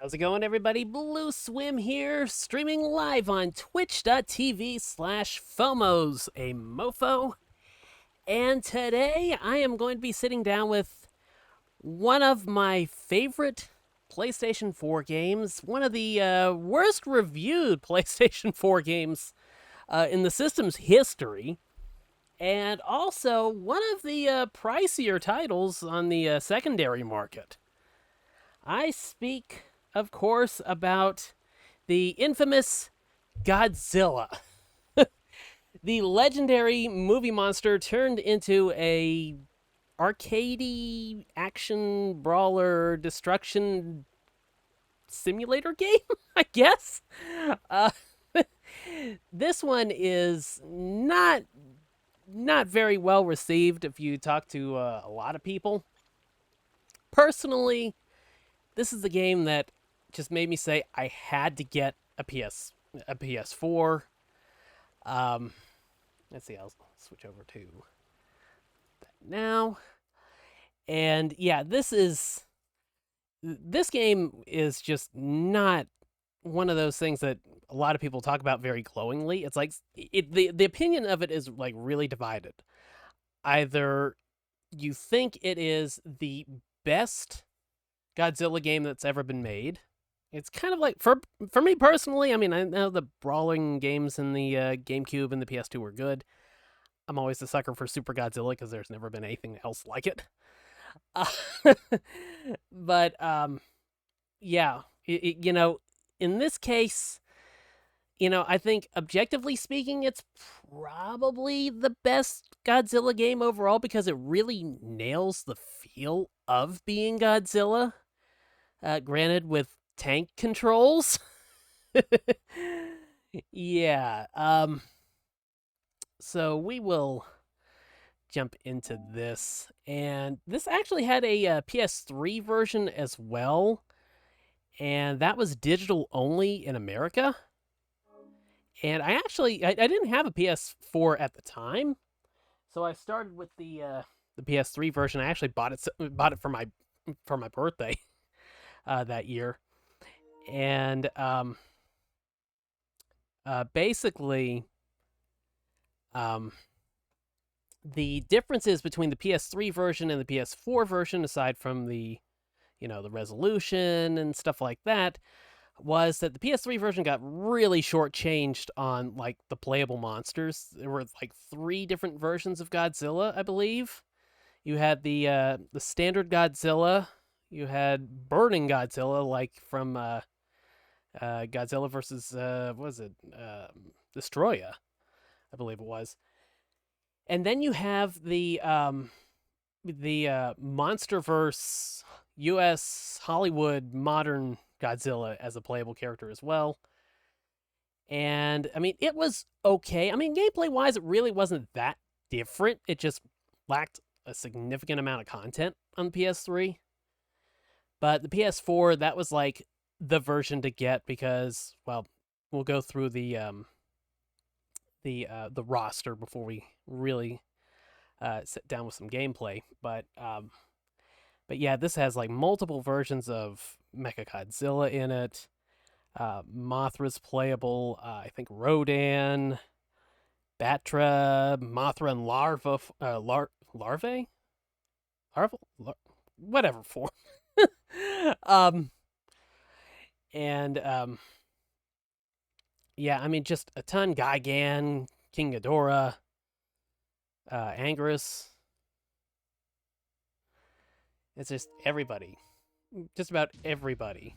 How's it going, everybody? BlueSwim here, streaming live on twitch.tv/FOMOs, a mofo. And today I am going to be sitting down with one of my favorite PlayStation 4 games, one of the worst reviewed PlayStation 4 games in the system's history, and also one of the pricier titles on the secondary market. I speak, of course, about the infamous Godzilla, the legendary movie monster turned into a arcadey action brawler destruction simulator game, I guess. Uh, this one is not very well received if you talk to a lot of people. Personally, this is the game that just made me say I had to get a PS4. Um, let's see, I'll switch over to that now. And yeah, this game is just not one of those things that a lot of people talk about very glowingly. It's like the opinion of it is like really divided. Either you think it is the best Godzilla game that's ever been made. It's kind of like for me personally. I mean, I know the brawling games in the GameCube and the PS2 were good. I'm always a sucker for Super Godzilla because there's never been anything else like it. Uh, but yeah, in this case, I think objectively speaking, it's probably the best Godzilla game overall because it really nails the feel of being Godzilla. Granted, with tank controls. Yeah. So we will jump into this, and this actually had a PS3 version as well, and that was digital only in America. And I didn't have a PS4 at the time, so I started with the PS3 version. I actually bought it for my birthday that year, and basically, um, the differences between the PS3 version and the PS4 version, aside from the resolution and stuff like that, was that the PS3 version got really shortchanged on like the playable monsters. There were like three different versions of Godzilla, I believe. You had the standard Godzilla. You had Burning Godzilla, like from Godzilla versus what was it? Destroya, I believe it was. And then you have the Monsterverse U.S. Hollywood modern Godzilla as a playable character as well. And I mean, it was okay. I mean, gameplay wise, it really wasn't that different. It just lacked a significant amount of content on the PS3. But the PS4, that was like the version to get because, well, we'll go through the roster before we really sit down with some gameplay. But yeah, this has like multiple versions of Mechagodzilla in it. Mothra's playable. I think Rodan, Batra, Mothra, and larvae, whatever form. um, and yeah, I mean, just a ton. Gigan, King Ghidorah, Anguirus. It's just everybody. Just about everybody.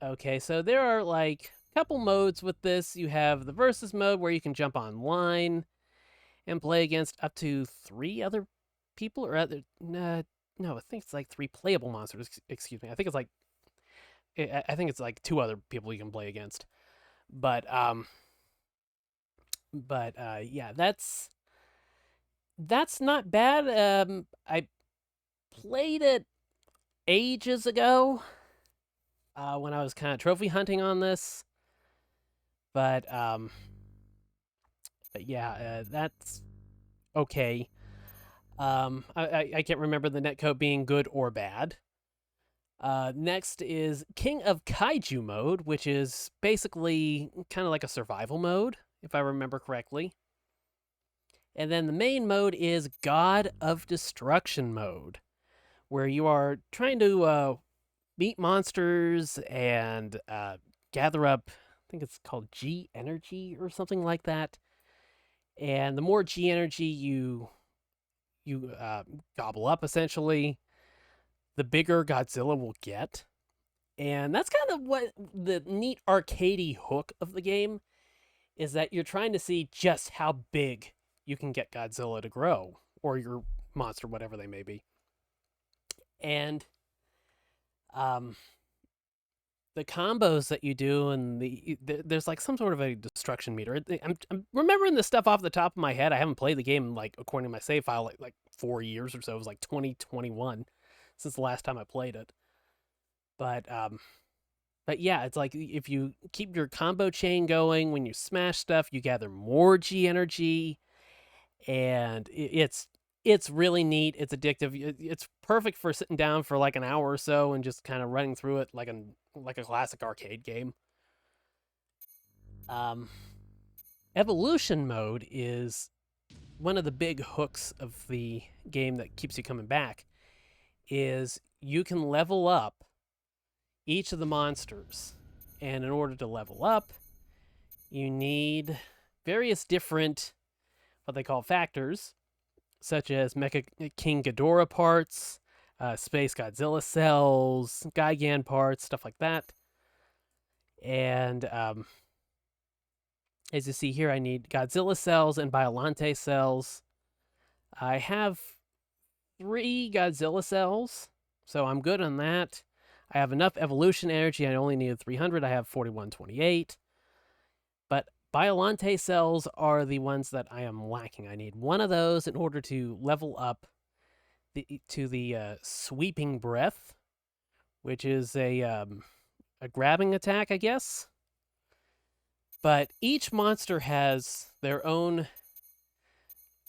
Okay, so there are like a couple modes with this. You have the versus mode where you can jump online and play against up to 3 other people, or other. No, I think it's like 3 playable monsters. Excuse me. I think it's like 2 other people you can play against. But yeah, that's not bad. I played it ages ago when I was kind of trophy hunting on this, but yeah, that's okay. I can't remember the netcode being good or bad. Next is King of Kaiju mode, which is basically kind of like a survival mode, if I remember correctly. And then the main mode is God of Destruction mode, where you are trying to beat monsters and gather up, I think it's called G energy or something like that. And the more G energy you gobble up, essentially, the bigger Godzilla will get. And that's kind of what the neat arcadey hook of the game is, that you're trying to see just how big you can get Godzilla to grow, or your monster, whatever they may be. And um, the combos that you do, and there's like some sort of a destruction meter. I'm remembering this stuff off the top of my head. I haven't played the game like according to my save file like 4 years or so. It was like 2021 since the last time I played it. But yeah, it's like if you keep your combo chain going, when you smash stuff, you gather more G energy, and it's really neat. It's addictive. It's perfect for sitting down for like an hour or so and just kind of running through it like a classic arcade game. Um, Evolution mode is one of the big hooks of the game that keeps you coming back. Is you can level up each of the monsters, and in order to level up, you need various different what they call factors, such as Mecha King Ghidorah parts, Space Godzilla cells, Gigan parts, stuff like that. And as you see here, I need Godzilla cells and Biollante cells. I have 3 Godzilla cells, so I'm good on that. I have enough evolution energy. I only needed 300. I have 4128. But Biollante cells are the ones that I am lacking. I need one of those in order to level up to the sweeping breath, which is a grabbing attack, I guess. But each monster has their own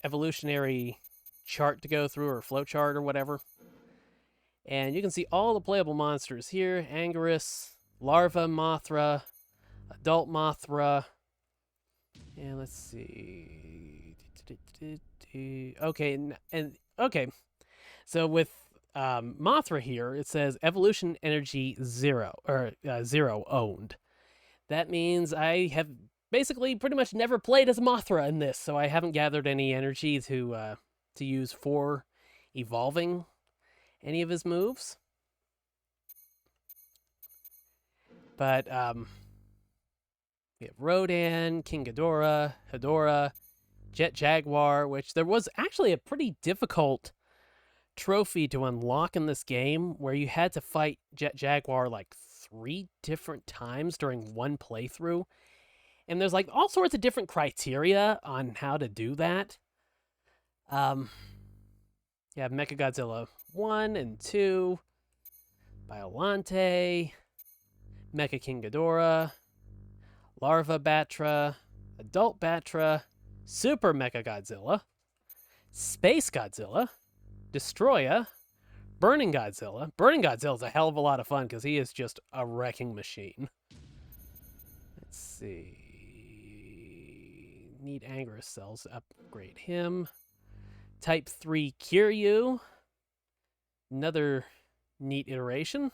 evolutionary chart to go through, or flow chart, or whatever. And you can see all the playable monsters here: Anguirus, Larva Mothra, Adult Mothra. And let's see. Okay, okay. So with Mothra here, it says evolution energy 0, or 0 owned. That means I have basically pretty much never played as Mothra in this, so I haven't gathered any energy to use for evolving any of his moves. But we have Rodan, King Ghidorah, Hedorah, Jet Jaguar, which there was actually a pretty difficult trophy to unlock in this game, where you had to fight Jet Jaguar like 3 different times during one playthrough. And there's like all sorts of different criteria on how to do that. You have Mechagodzilla 1 and 2, Biollante, Mecha King Ghidorah, Larva Batra, Adult Batra, Super Mechagodzilla, Space Godzilla, Destroya, Burning Godzilla. Burning Godzilla is a hell of a lot of fun because he is just a wrecking machine. Let's see. Need Anguirus cells to upgrade him. Type 3 Kiryu. Another neat iteration.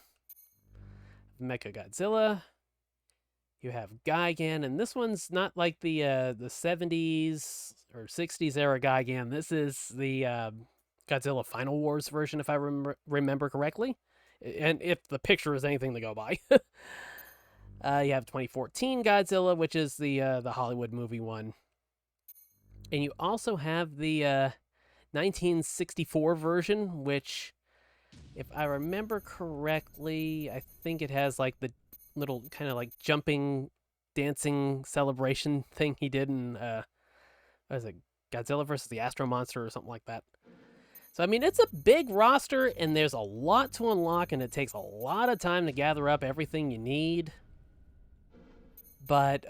Mechagodzilla. You have Gigan, and this one's not like the 70s or 60s era Gigan. This is the Godzilla Final Wars version, if I remember correctly, and if the picture is anything to go by. You have 2014 Godzilla, which is the Hollywood movie one, and you also have the 1964 version, which, if I remember correctly, I think it has like the little kind of like jumping, dancing celebration thing he did in what is it, Godzilla versus the Astro Monster or something like that. So I mean, it's a big roster, and there's a lot to unlock, and it takes a lot of time to gather up everything you need. But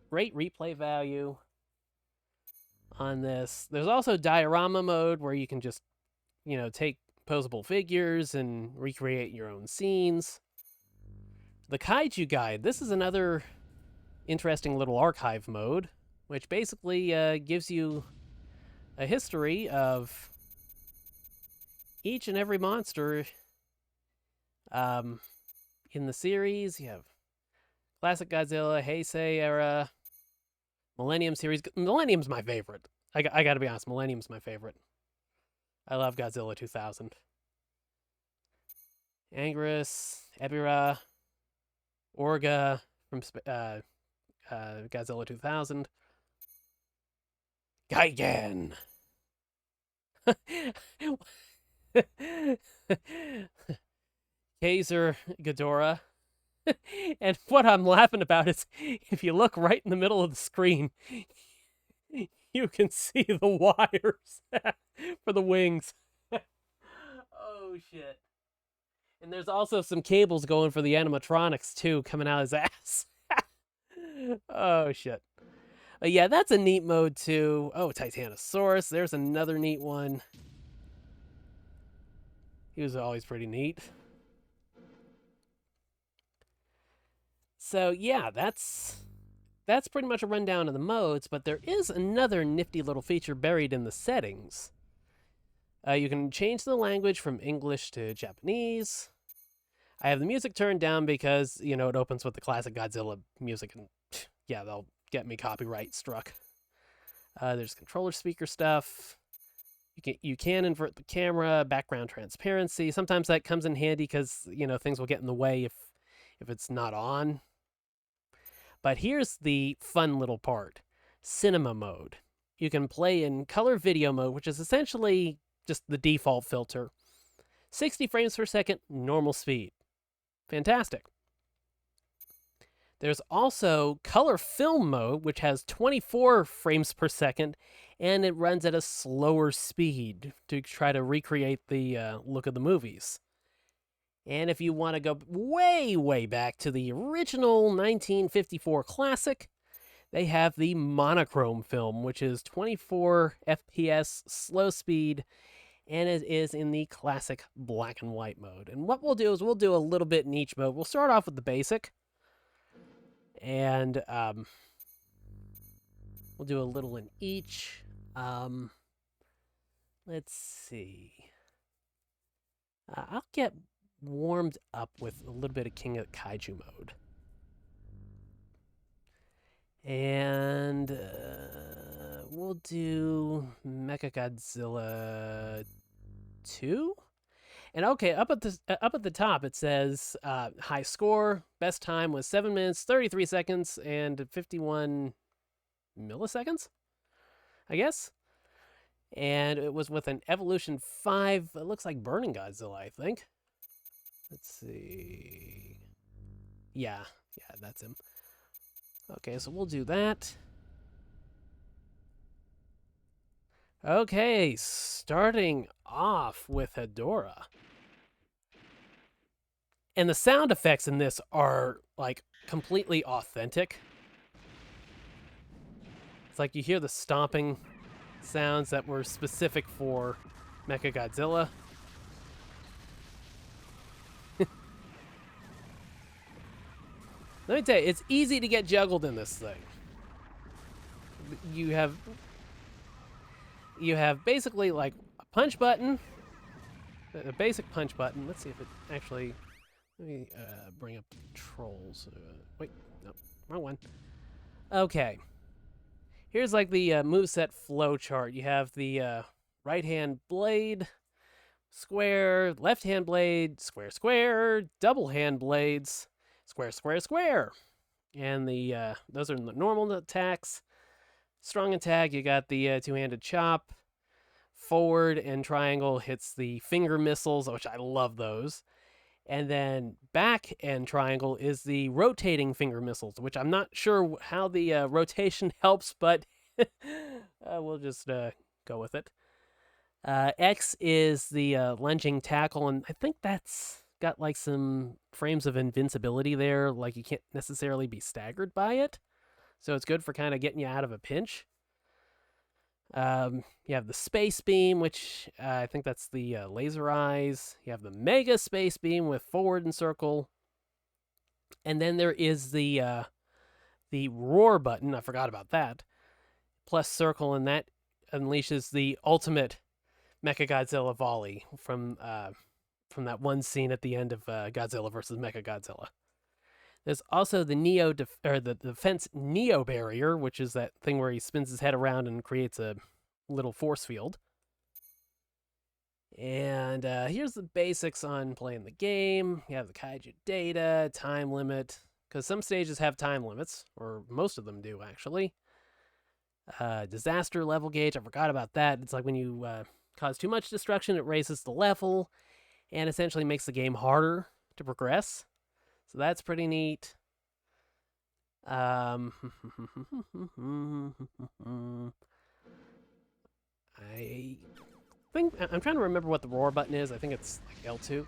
great replay value on this. There's also diorama mode where you can just, take posable figures and recreate your own scenes. The Kaiju Guide. This is another interesting little archive mode, which basically gives you a history of each and every monster in the series. You have Classic Godzilla, Heisei era, Millennium series. Millennium's my favorite. I gotta be honest, Millennium's my favorite. I love Godzilla 2000. Anguirus, Ebirah, Orga from Godzilla 2000. Gigan! Kaiser Ghidorah. And what I'm laughing about is if you look right in the middle of the screen, you can see the wires for the wings. Oh, shit. And there's also some cables going for the animatronics, too, coming out of his ass. Oh, shit. Yeah, that's a neat mode, too. Oh, Titanosaurus. There's another neat one. He was always pretty neat. So, yeah, that's pretty much a rundown of the modes, but there is another nifty little feature buried in the settings. You can change the language from English to Japanese. I have the music turned down because, it opens with the classic Godzilla music, and yeah, they'll get me copyright struck. There's controller speaker stuff. You can invert the camera, background transparency. Sometimes that comes in handy because, things will get in the way if it's not on. But here's the fun little part. Cinema mode. You can play in color video mode, which is essentially just the default filter. 60 frames per second, normal speed. Fantastic. There's also color film mode, which has 24 frames per second, and it runs at a slower speed to try to recreate the look of the movies. And if you want to go way, way back to the original 1954 classic, they have the monochrome film, which is 24 FPS slow speed, and it is in the classic black and white mode. And what we'll do is we'll do a little bit in each mode. We'll start off with the basic, and we'll do a little in each. Let's see. I'll get warmed up with a little bit of King of Kaiju mode. And we'll do Mechagodzilla 2. And okay, up at the top it says high score. Best time was 7 minutes, 33 seconds, and 51 milliseconds, I guess. And it was with an Evolution 5. It looks like Burning Godzilla, I think. Let's see. Yeah, that's him. Okay, so we'll do that. Okay, starting off with Hedorah. And the sound effects in this are, like, completely authentic. It's like you hear the stomping sounds that were specific for Mechagodzilla. Let me tell you, it's easy to get juggled in this thing. You have basically like a punch button, a basic punch button. Let's see if it actually. Let me bring up the controls. Wait, no, wrong one. Okay. Here's like the moveset flow chart. You have the right hand blade, square, left hand blade, square, square, double hand blades. Square, square, square. And the those are the normal attacks. Strong attack, you got the two-handed chop. Forward and triangle hits the finger missiles, which I love those. And then back and triangle is the rotating finger missiles, which I'm not sure how the rotation helps, but we'll just go with it. X is the lunging tackle, and I think that's got like some frames of invincibility there, like you can't necessarily be staggered by it. So it's good for kind of getting you out of a pinch. You have the space beam, which I think that's the laser eyes. You have the mega space beam with forward and circle. And then there is the roar button. I forgot about that. Plus circle, and that unleashes the ultimate Mechagodzilla volley from that one scene at the end of Godzilla versus Mechagodzilla. There's also the the defense Neo barrier, which is that thing where he spins his head around and creates a little force field. And here's the basics on playing the game. You have the Kaiju data, time limit, because some stages have time limits, or most of them do, actually. Disaster level gauge, I forgot about that. It's like when you cause too much destruction, it raises the level, and essentially makes the game harder to progress. So that's pretty neat. I think I'm trying to remember what the roar button is. I think it's like L2.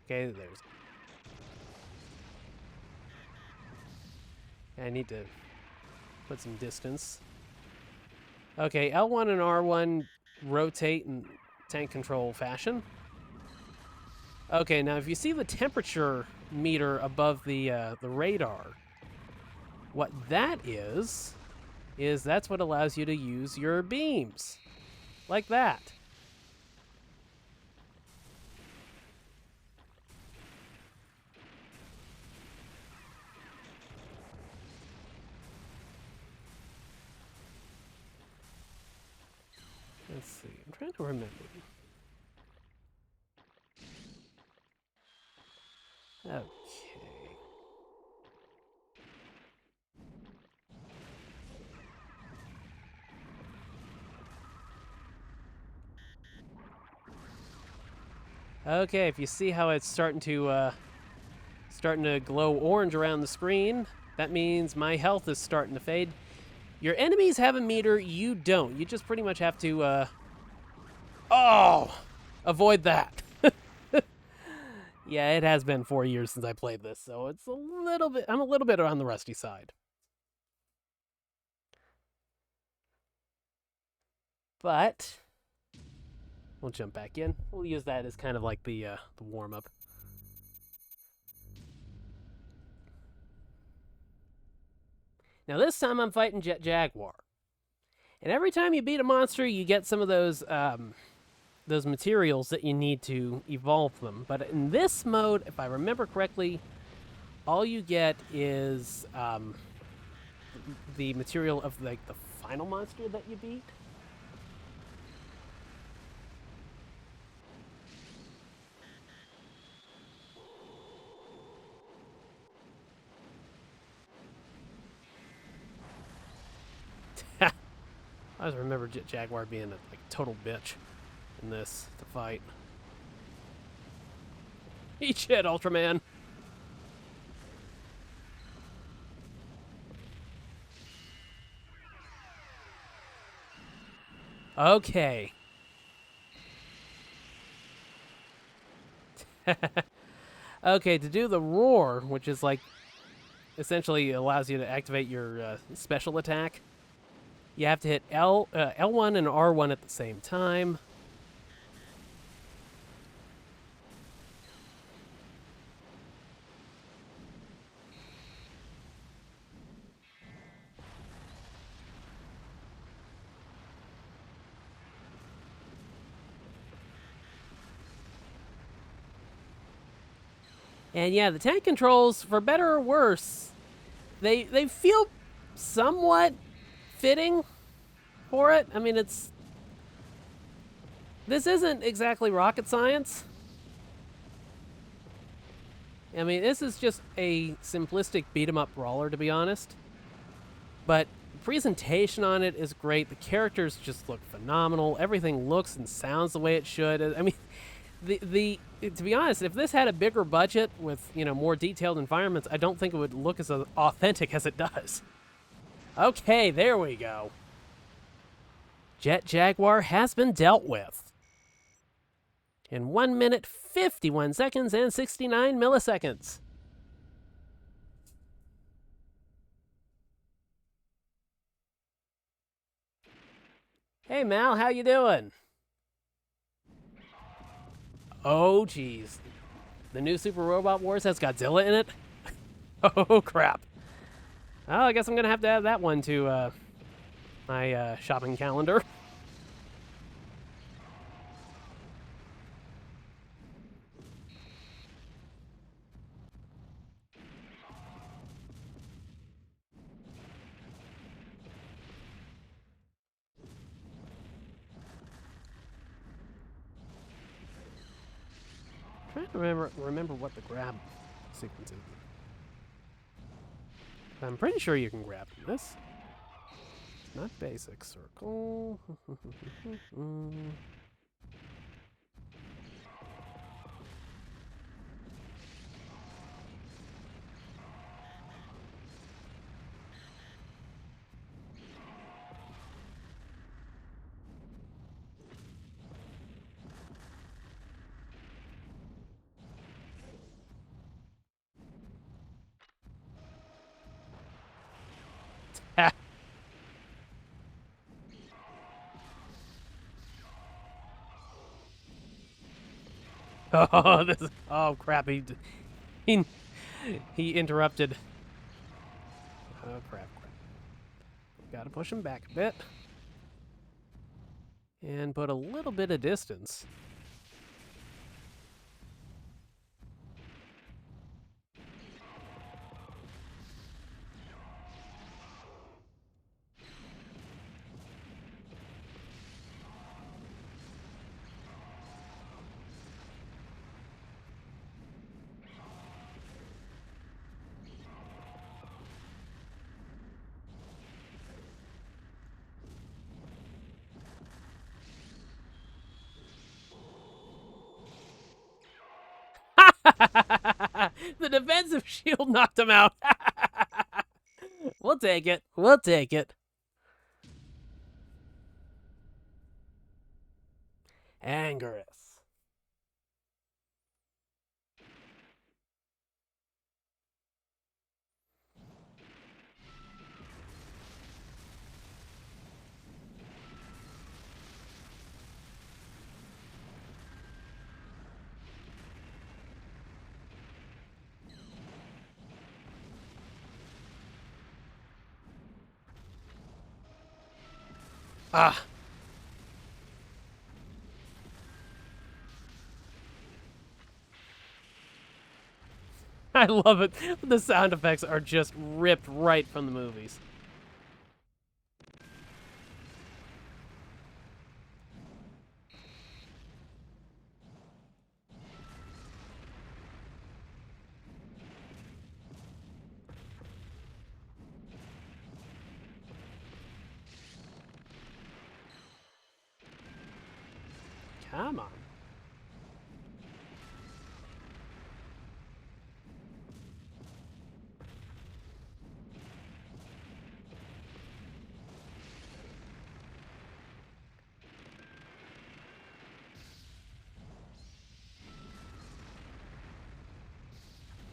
Okay, there's. I need to put some distance. Okay, L1 and R1 rotate in tank control fashion. Okay, now if you see the temperature meter above the radar, what that is that's what allows you to use your beams. Like that. Let's see, I'm trying to remember. Okay. Okay, if you see how it's starting to glow orange around the screen, that means my health is starting to fade. Your enemies have a meter, you don't. You just pretty much have to avoid that. Yeah, it has been 4 years since I played this, so I'm a little bit on the rusty side. But we'll jump back in. We'll use that as kind of like the warm-up. Now this time I'm fighting Jet Jaguar. And every time you beat a monster, you get some of those materials that you need to evolve them. But in this mode, if I remember correctly, all you get is the material of like the final monster that you beat. I just remember Jaguar being a total bitch in this to fight. Eat shit, Ultraman. Okay. Okay, to do the roar, which is like essentially allows you to activate your special attack, you have to hit L1 and R1 at the same time. And yeah, the tank controls, for better or worse, they feel somewhat fitting for it. I mean, this isn't exactly rocket science. I mean, this is just a simplistic beat-em-up brawler, to be honest. But the presentation on it is great. The characters just look phenomenal. Everything looks and sounds the way it should. I mean, to be honest, if this had a bigger budget with, more detailed environments, I don't think it would look as authentic as it does. Okay, there we go. Jet Jaguar has been dealt with. In 1 minute, 51 seconds, and 69 milliseconds. Hey Mal, how you doing? Oh jeez. The new Super Robot Wars has Godzilla in it? Oh crap. Oh, I guess I'm gonna have to add that one to my shopping calendar. Trying to remember what the grab sequence is. I'm pretty sure you can grab this. Not basic circle. Oh, oh crap! He he interrupted. Oh crap! Gotta push him back a bit and put a little bit of distance. The defensive shield knocked him out. We'll take it. We'll take it. Angerous. Ah. I love it. The sound effects are just ripped right from the movies. Come on.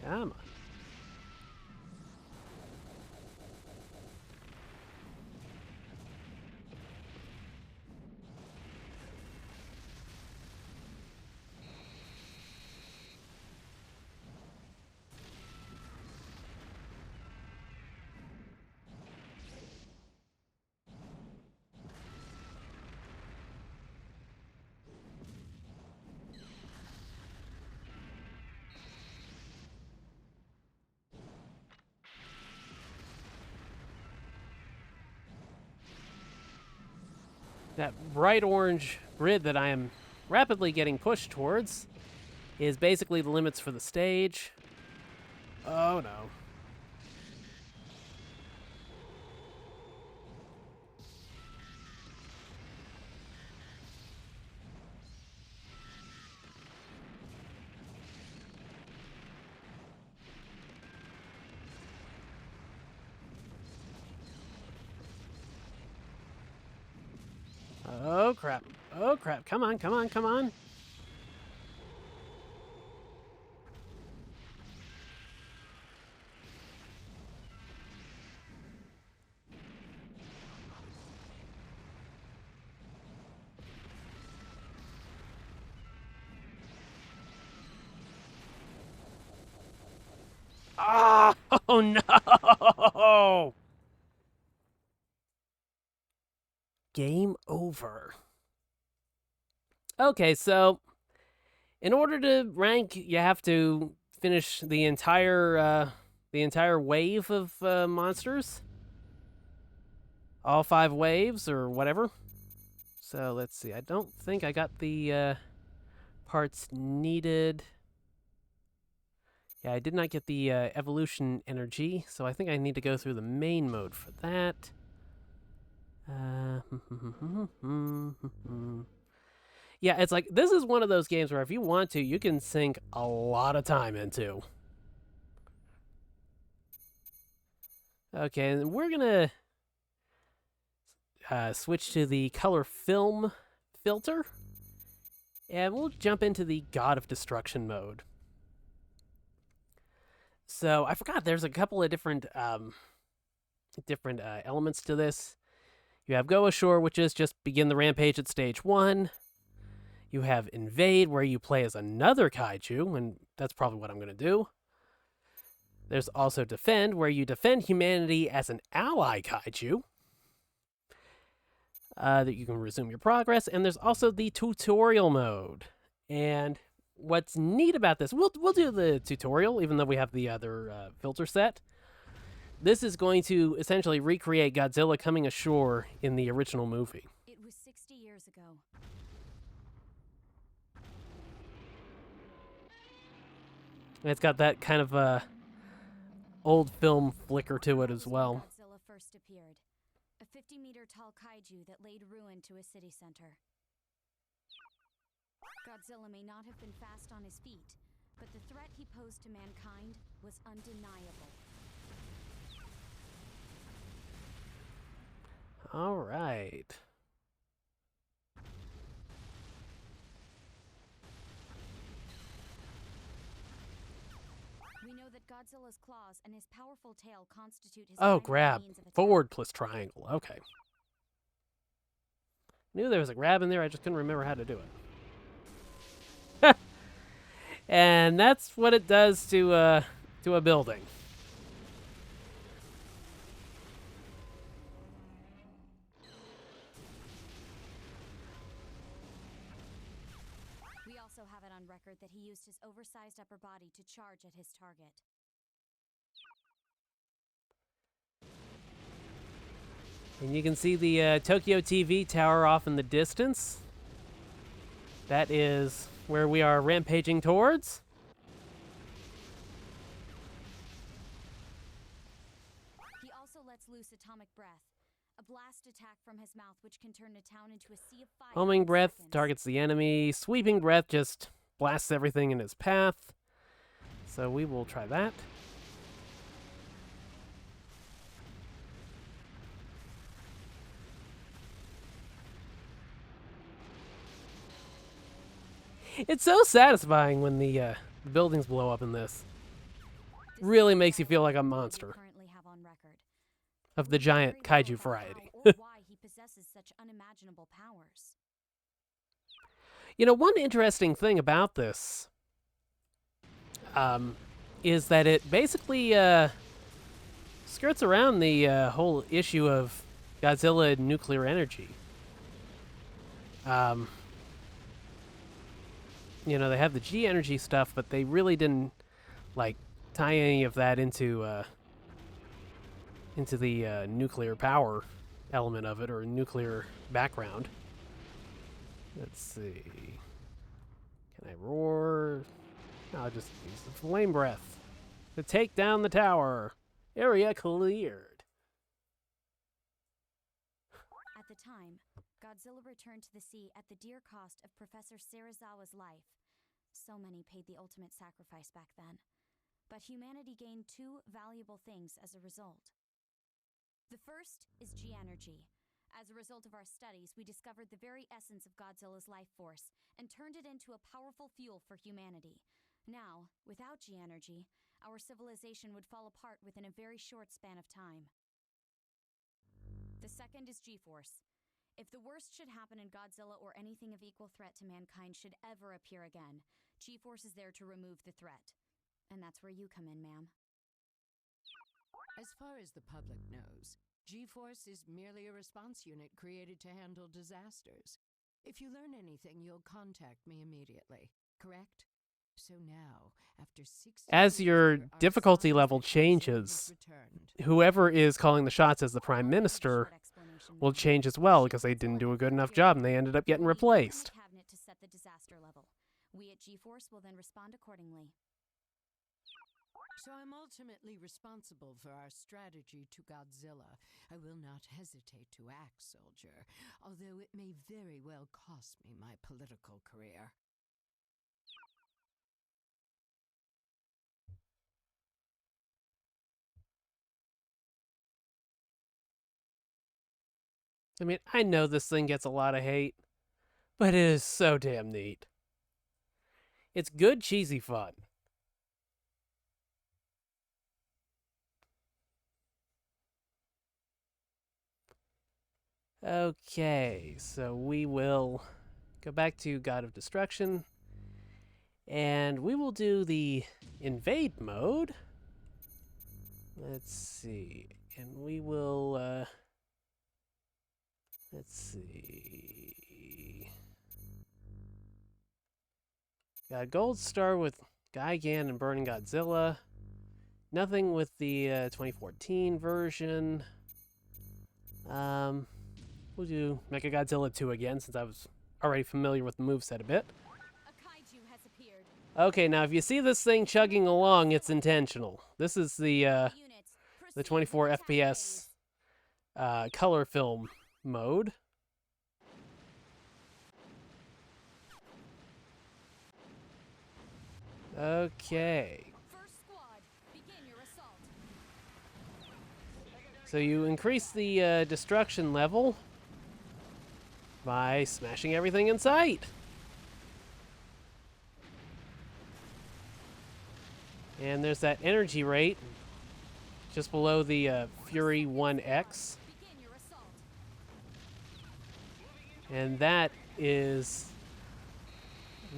Come on. That bright orange grid that I am rapidly getting pushed towards is basically the limits for the stage. Oh no. Oh crap. Oh crap. Come on, come on, come on. Oh no! Game over. Okay, so in order to rank, you have to finish the entire wave of monsters, all 5 waves or whatever. So let's see. I don't think I got the parts needed. Yeah, I did not get the evolution energy, so I think I need to go through the main mode for that. Yeah, it's like, this is one of those games where if you want to, you can sink a lot of time into. Okay, and we're gonna switch to the color film filter, and we'll jump into the God of Destruction mode. So I forgot there's a couple of different elements to this. You have Go Ashore, which is just begin the rampage at stage 1. You have Invade, where you play as another kaiju, and that's probably what I'm going to do. There's also Defend, where you defend humanity as an ally kaiju. That you can resume your progress. And there's also the tutorial mode. And what's neat about this, we'll do the tutorial, even though we have the other filter set. This is going to essentially recreate Godzilla coming ashore in the original movie. It was 60 years ago. And it's got that kind of old film flicker to it as well. Godzilla first appeared, a 50-meter-tall kaiju that laid ruin to a city center. Godzilla may not have been fast on his feet, but the threat he posed to mankind was undeniable. All right. We know that Godzilla's claws and his powerful tail constitute his Oh, primary grab. means of attack. Forward plus triangle. Okay. Knew there was a grab in there, I just couldn't remember how to do it. And that's what it does to a building. We also have it on record that he used his oversized upper body to charge at his target. And you can see the Tokyo TV tower off in the distance. That is where we are rampaging towards. He also lets loose atomic breath, a blast attack from his mouth which can turn a town into a sea of fire. Homing in breath seconds. targets the enemy. Sweeping breath just blasts everything in his path. So we will try that. It's so satisfying when the buildings blow up in this. This Really is makes you the feel like a ability we monster currently have on record. of the We know giant very little kaiju about variety. how or why he possesses such unimaginable powers. You know, one interesting thing about this is that it basically skirts around the whole issue of Godzilla and nuclear energy. You know, they have the G energy stuff, but they really didn't like tie any of that into the nuclear power element of it or nuclear background. Let's see. Can I roar? I'll just use the flame breath to take down the tower. Area cleared. At the time, Godzilla returned to the sea at the dear cost of Professor Serizawa's life. So many paid the ultimate sacrifice back then. But humanity gained 2 valuable things as a result. The first is G-energy. As a result of our studies, we discovered the very essence of Godzilla's life force and turned it into a powerful fuel for humanity. Now, without G-energy, our civilization would fall apart within a very short span of time. The second is G-force. If the worst should happen and Godzilla or anything of equal threat to mankind should ever appear again, G-force is there to remove the threat. And that's where you come in, ma'am. As far as the public knows, G-Force is merely a response unit created to handle disasters. If you learn anything, you'll contact me immediately, correct? So now, after 6 As your difficulty level changes, whoever is calling the shots as the Prime Minister will change as well, because they didn't do a good enough job and they ended up getting replaced. Cabinet to set the disaster level. We at G-Force will then respond accordingly. So I'm ultimately responsible for our strategy to Godzilla. I will not hesitate to act, soldier, although it may very well cost me my political career. I mean, I know this thing gets a lot of hate, but it is so damn neat. It's good, cheesy fun. Okay, so we will go back to God of Destruction, and we will do the invade mode. Let's see, and we will, let's see. Got Gold Star with Gigan and Burning Godzilla. Nothing with the 2014 version. We'll do Mechagodzilla 2 again, since I was already familiar with the moveset a bit. A Kaiju has appeared. Okay, now if you see this thing chugging along, it's intentional. This is the 24 FPS color film mode. Okay. First squad, begin your assault. So you increase the destruction level by smashing everything in sight. And there's that energy rate just below the Fury 1X. Begin your assault. And that is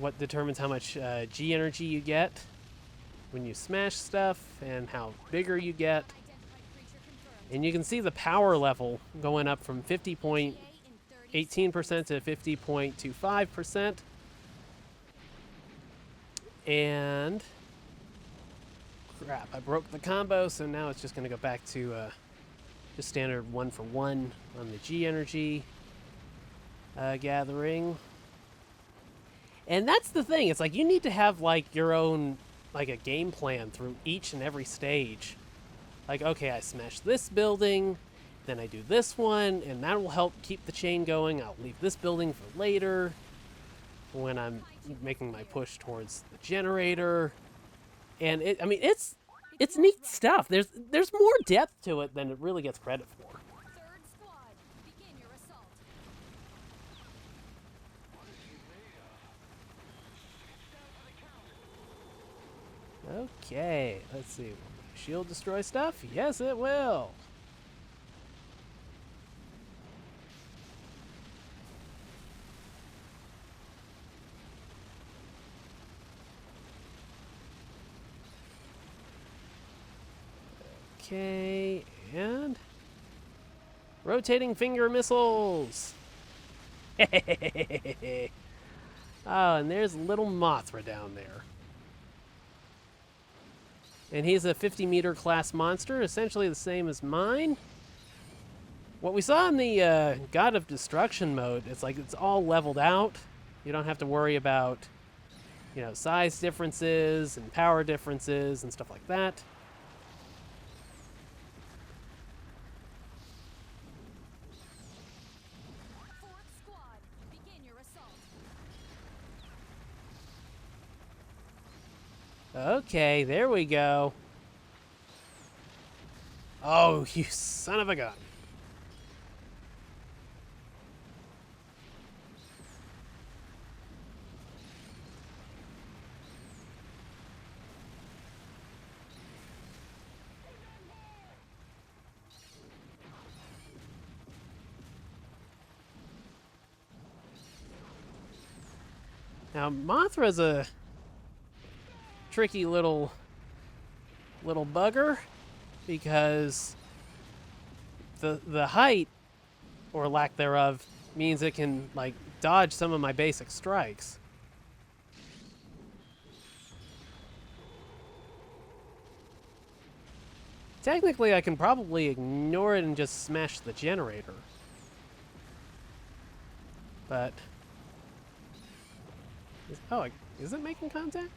what determines how much G energy you get when you smash stuff and how bigger you get. Identified creature confirmed. And you can see the power level going up from 50.18% to 50.25%. And crap, I broke the combo, so now it's just going to go back to just standard 1-for-1 on the G energy gathering. And that's the thing, it's like you need to have like your own, like a game plan through each and every stage. Like, okay, I smash this building, then I do this one, and that will help keep the chain going. I'll leave this building for later when I'm making my push towards the generator. And I mean, it's neat stuff. There's more depth to it than it really gets credit for. Third squad, begin your assault. Okay, let's see. Will my shield destroy stuff? Yes, it will. Okay, and rotating finger missiles. Oh, and there's little Mothra down there. And he's a 50-meter class monster, essentially the same as mine. What we saw in the God of Destruction mode, it's like it's all leveled out. You don't have to worry about, you know, size differences and power differences and stuff like that. Fourth squad, begin your assault. Okay, there we go. Oh, you son of a gun. Now, Mothra's a tricky little bugger. because the height, or lack thereof, means it can, like, dodge some of my basic strikes. Technically, I can probably ignore it and just smash the generator. But... oh, is it making contact?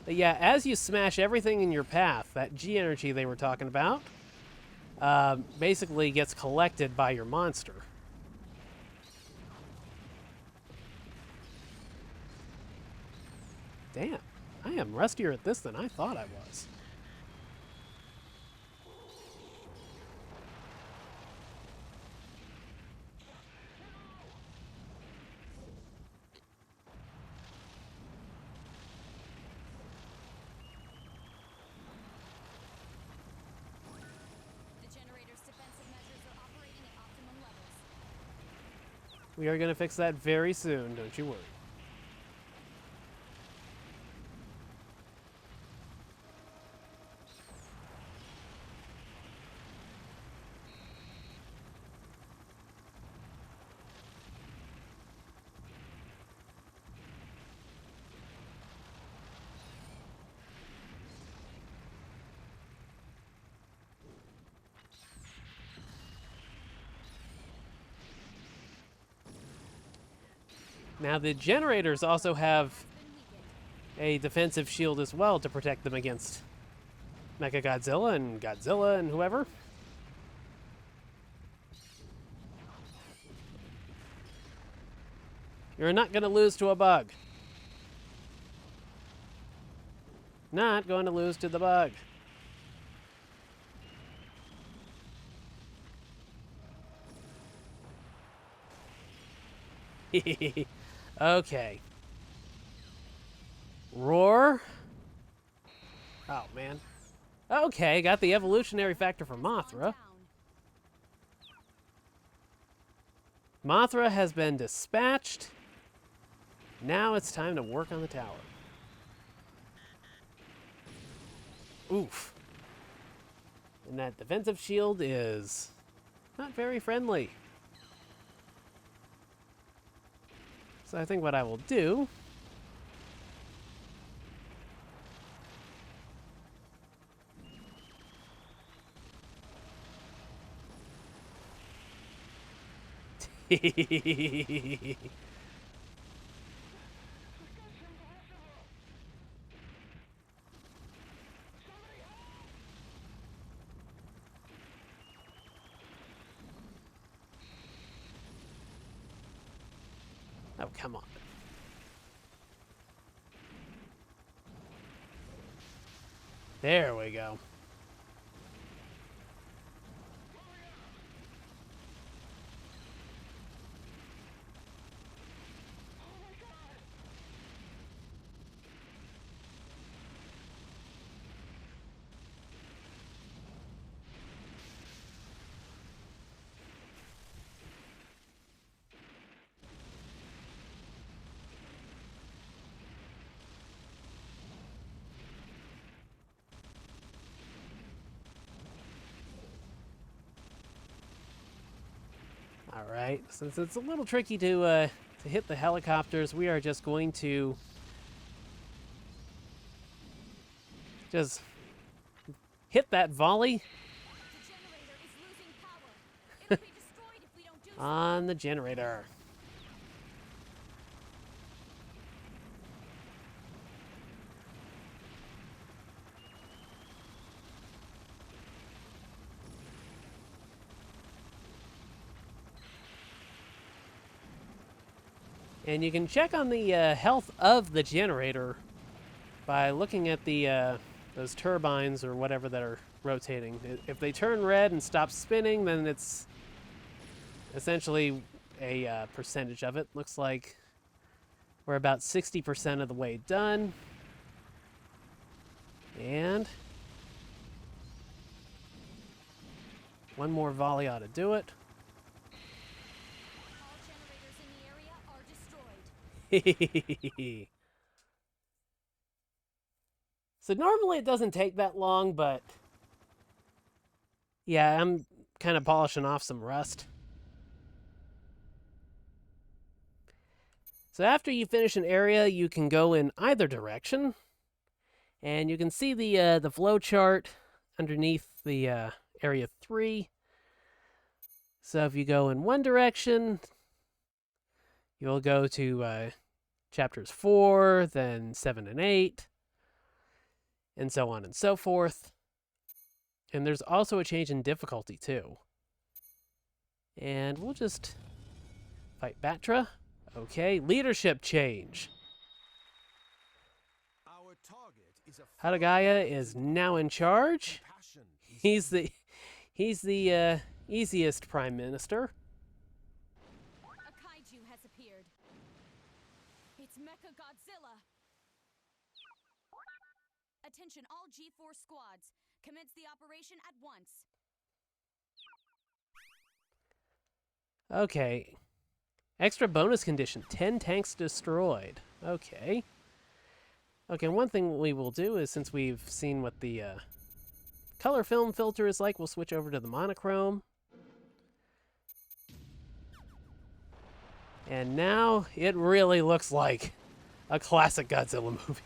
But yeah, as you smash everything in your path, that G energy they were talking about basically gets collected by your monster. Damn, I am rustier at this than I thought I was. We are going to fix that very soon, don't you worry. Now, the generators also have a defensive shield as well to protect them against Mechagodzilla and Godzilla and whoever. You're not going to lose to a bug. Not going to lose to the bug. Okay. Roar. Oh, man. Okay, got the evolutionary factor for Mothra. Mothra has been dispatched. Now it's time to work on the tower. Oof. And that defensive shield is not very friendly. So I think what I will do oh, come on. There we go. All right, since it's a little tricky to hit the helicopters, we are just going to just hit that volley on the generator. And you can check on the health of the generator by looking at the those turbines or whatever that are rotating. If they turn red and stop spinning, then it's essentially a percentage of it. Looks like we're about 60% of the way done. And one more volley ought to do it. So normally it doesn't take that long, but yeah, I'm kind of polishing off some rust. So after you finish an area, you can go in either direction, and you can see the flow chart underneath the area 3. So if you go in one direction, you'll go to chapters 4, then 7 and 8, and so on and so forth. And there's also a change in difficulty, too. And we'll just fight Batra. Okay, leadership change. Our target is a Hadagaya is now in charge. He's the easiest prime minister. A Kaiju has appeared. It's Mechagodzilla. Attention all G4 squads. Commence the operation at once. Okay. Extra bonus condition, 10 tanks destroyed. Okay. Okay, one thing we will do is, since we've seen what the color film filter is like, we'll switch over to the monochrome. And now it really looks like a classic Godzilla movie.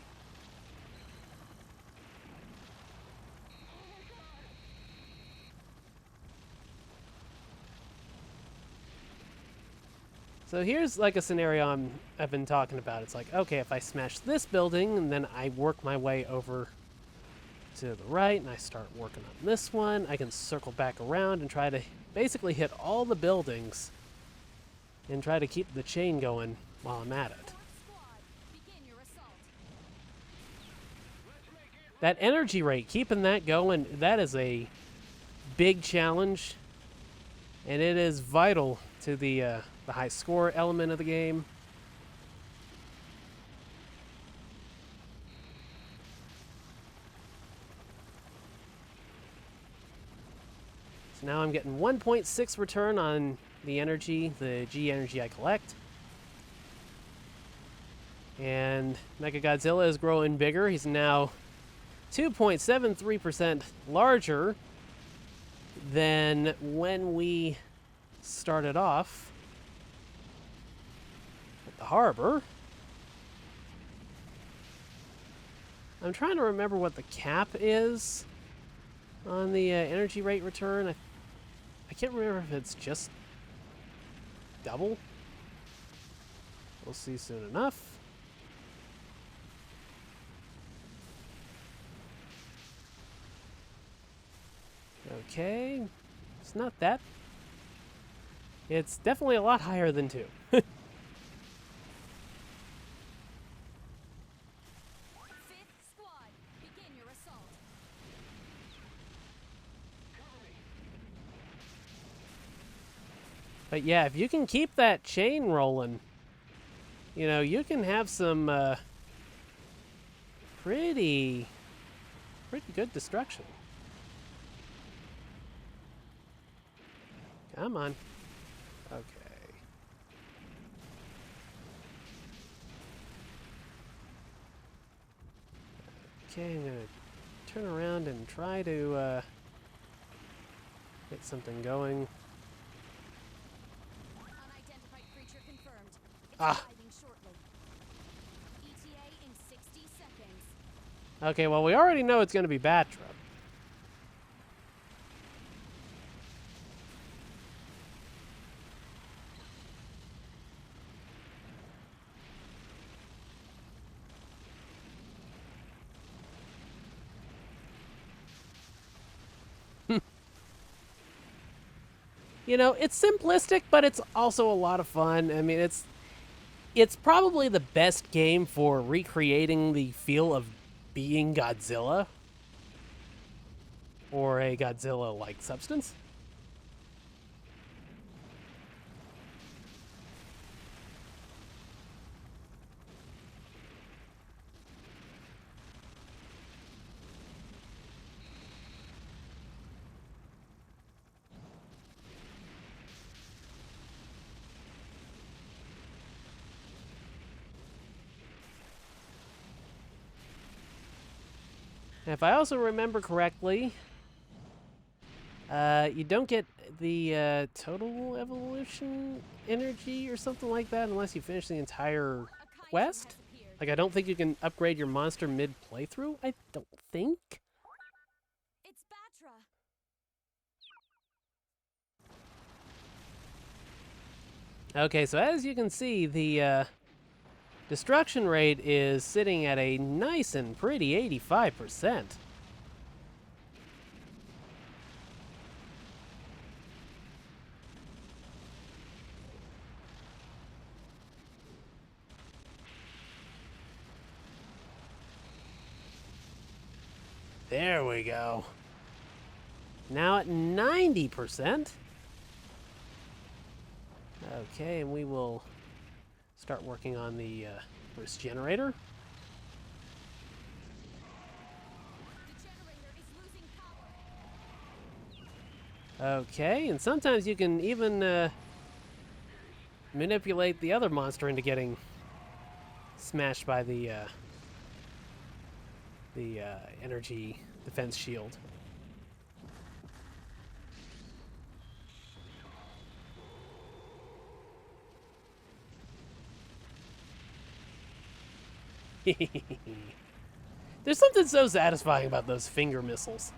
So here's like a scenario I've been talking about. It's like, okay, if I smash this building and then I work my way over to the right and I start working on this one, I can circle back around and try to basically hit all the buildings and try to keep the chain going while I'm at it. Squad, begin your assault. That energy rate, keeping that going, that is a big challenge, and it is vital to the high score element of the game. So now I'm getting 1.6 return on the energy, the G energy I collect. And Mechagodzilla is growing bigger. He's now 2.73% larger than when we started off at the harbor. I'm trying to remember what the cap is on the energy rate return. I can't remember if it's just double. We'll see soon enough. Okay, it's not that. It's definitely a lot higher than 2. Fifth squad, begin your assault. But yeah, if you can keep that chain rolling, you know, you can have some pretty good destruction. Come on. Okay. Okay, I'm gonna turn around and try to get something going. Unidentified creature confirmed. It's Ah. arriving shortly. ETA in 60 seconds. Okay, well, we already know it's gonna be Batra. You know, it's simplistic, but it's also a lot of fun. I mean, it's probably the best game for recreating the feel of being Godzilla or a Godzilla-like substance. If I also remember correctly, you don't get the total evolution energy or something like that unless you finish the entire quest. Like, I don't think you can upgrade your monster mid-playthrough. I don't think. It's Batra. Okay, so as you can see, the destruction rate is sitting at a nice and pretty 85%. There we go. Now at 90%. Okay, and we will start working on the first generator. The generator is losing power. Okay, and sometimes you can even manipulate the other monster into getting smashed by the energy defense shield. There's something so satisfying about those finger missiles.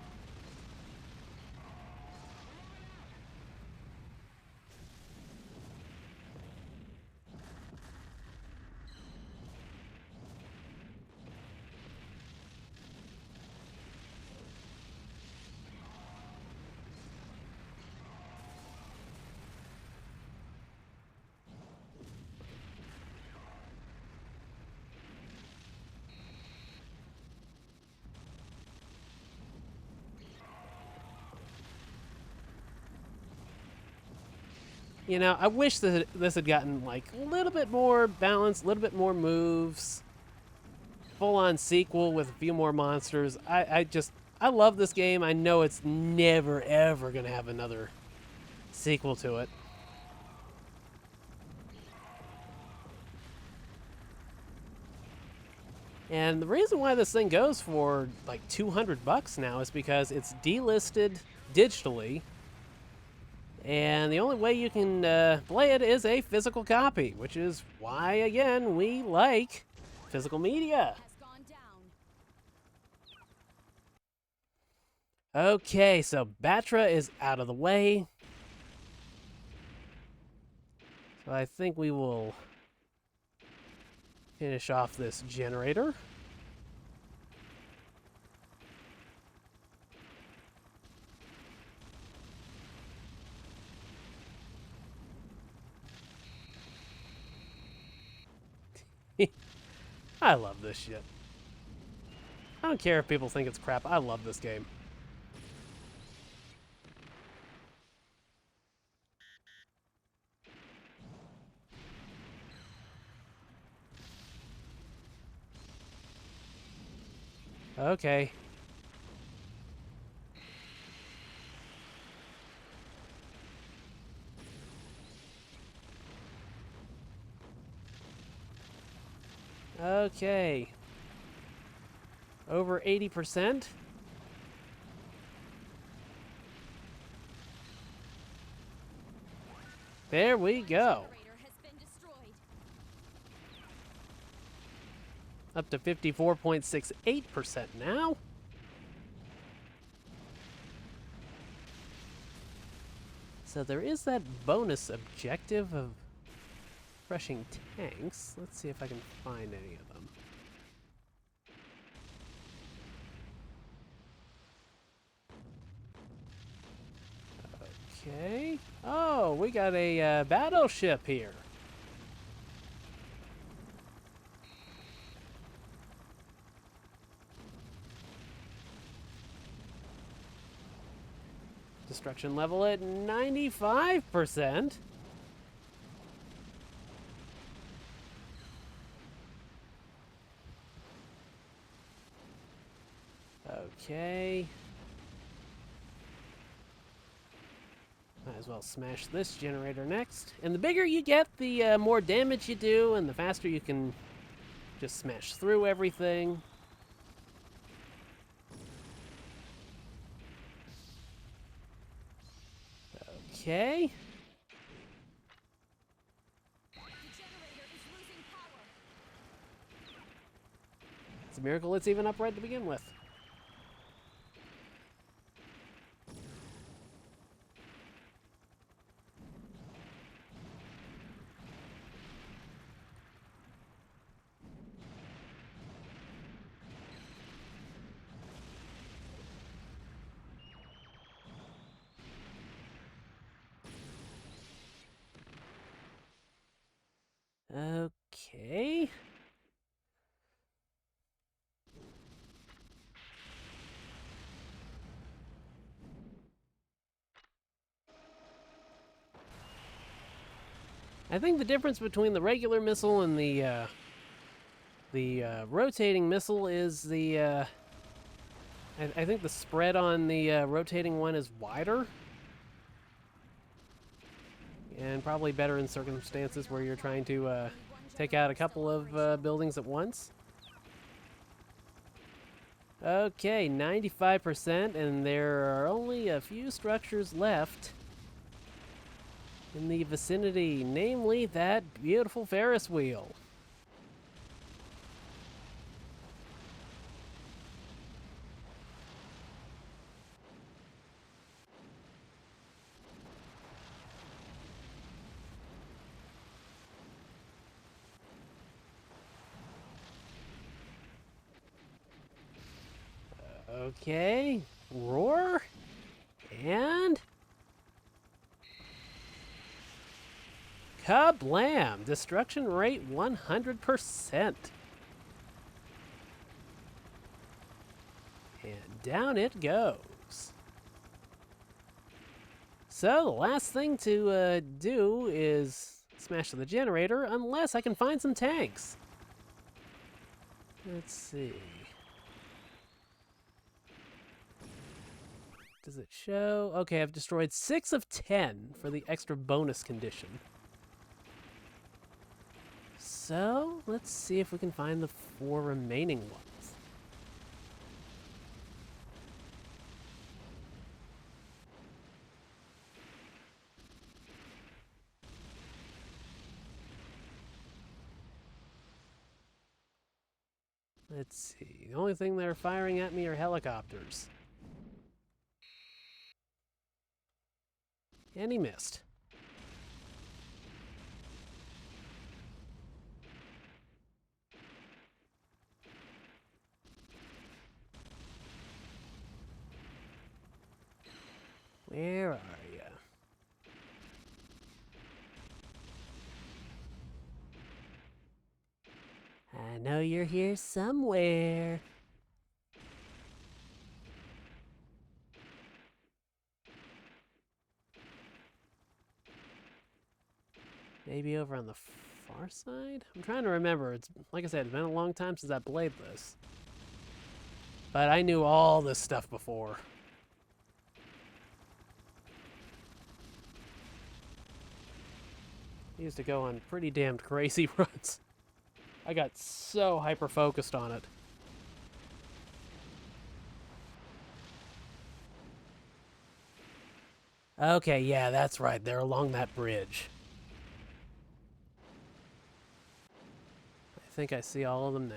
You know, I wish that this had gotten, like, a little bit more balance, a little bit more moves. Full-on sequel with a few more monsters. I love this game. I know it's never, ever going to have another sequel to it. And the reason why this thing goes for, like, $200 now is because it's delisted digitally. And the only way you can play it is a physical copy, which is why, again, we like physical media. Has gone down. Okay, so Batra is out of the way. So I think we will finish off this generator. I love this shit. I don't care if people think it's crap. I love this game. Okay. Okay. Over 80%. There we go. Generator has been destroyed. Up to 54.68% now. So there is that bonus objective of refreshing tanks. Let's see if I can find any of them. Okay. Oh, we got a battleship here. Destruction level at 95%. Okay. Might as well smash this generator next. And the bigger you get, the more damage you do, and the faster you can just smash through everything. Okay. The generator is losing power. It's a miracle it's even upright to begin with. Okay. I think the difference between the regular missile and the rotating missile is I think the spread on the rotating one is wider. And probably better in circumstances where you're trying to take out a couple of buildings at once. Okay, 95%, and there are only a few structures left in the vicinity, namely that beautiful Ferris wheel. Okay, roar, and kablam! Destruction rate 100%. And down it goes. So the last thing to do is smash the generator, unless I can find some tanks. Let's see. Does it show? Okay, I've destroyed 6 of 10 for the extra bonus condition. So, let's see if we can find the 4 remaining ones. Let's see. The only thing they're firing at me are helicopters. And he missed. Where are you? I know you're here somewhere. Maybe over on the far side? I'm trying to remember. It's like I said, it's been a long time since I played this. But I knew all this stuff before. I used to go on pretty damned crazy runs. I got so hyper-focused on it. Okay, yeah, that's right. They're along that bridge. I think I see all of them now.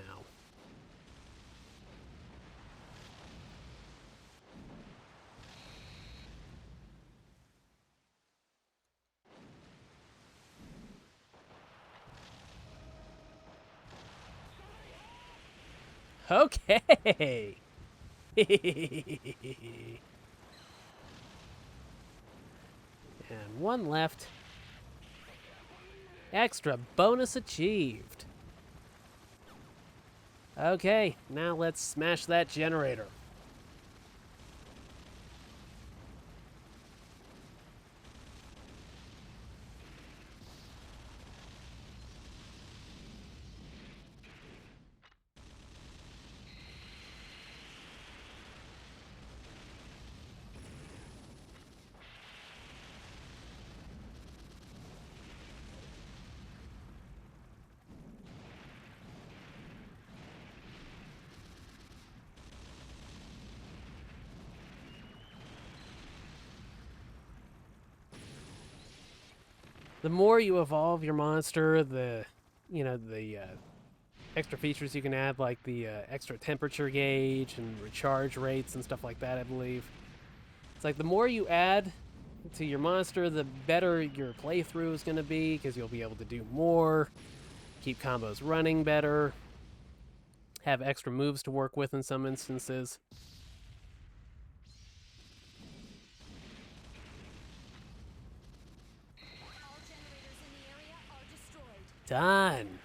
Okay! And one left. Extra bonus achieved. Okay, now let's smash that generator. the more you evolve your monster, the extra features you can add, like the extra temperature gauge and recharge rates and stuff like that, I believe. It's like the more you add to your monster, the better your playthrough is going to be, because you'll be able to do more, keep combos running better, have extra moves to work with in some instances. All generators in the area are destroyed. Done.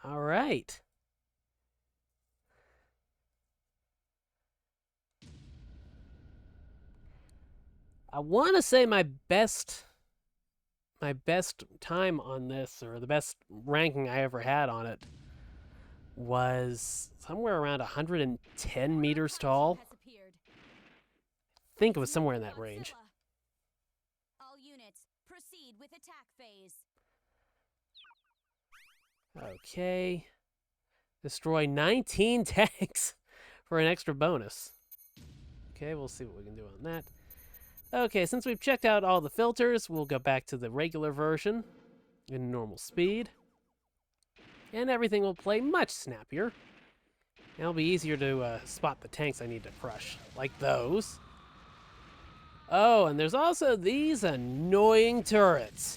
All right. I want to say my best time on this, or the best ranking I ever had on it, was somewhere around 110 meters tall. Has appeared. I think it was somewhere in that range. Godzilla. All units, proceed with attack phase. Okay. Destroy 19 tanks for an extra bonus. Okay, we'll see what we can do on that. Okay, since we've checked out all the filters, we'll go back to the regular version in normal speed. And everything will play much snappier. It'll be easier to spot the tanks I need to crush, like those. Oh, and there's also these annoying turrets.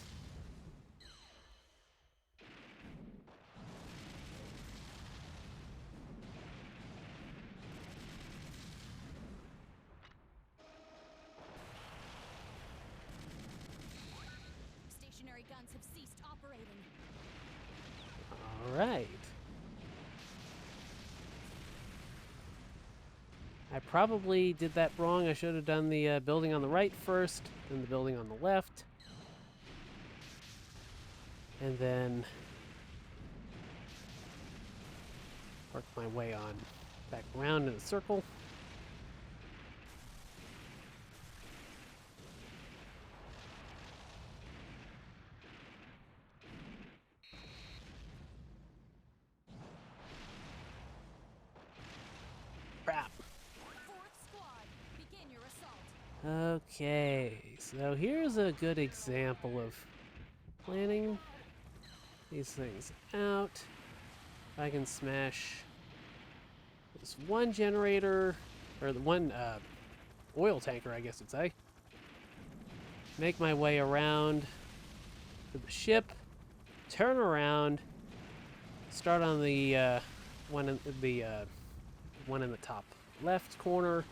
Stationary guns have ceased operating. All right. I probably did that wrong. I should have done the building on the right first, then the building on the left. And then work my way on back around in a circle. Crap. Fourth squad, begin your assault. Okay, so here's a good example of planning these things out. If I can smash this one generator, or the one oil tanker, I guess you'd say. Make my way around to the ship, turn around, start on the one in the top left corner.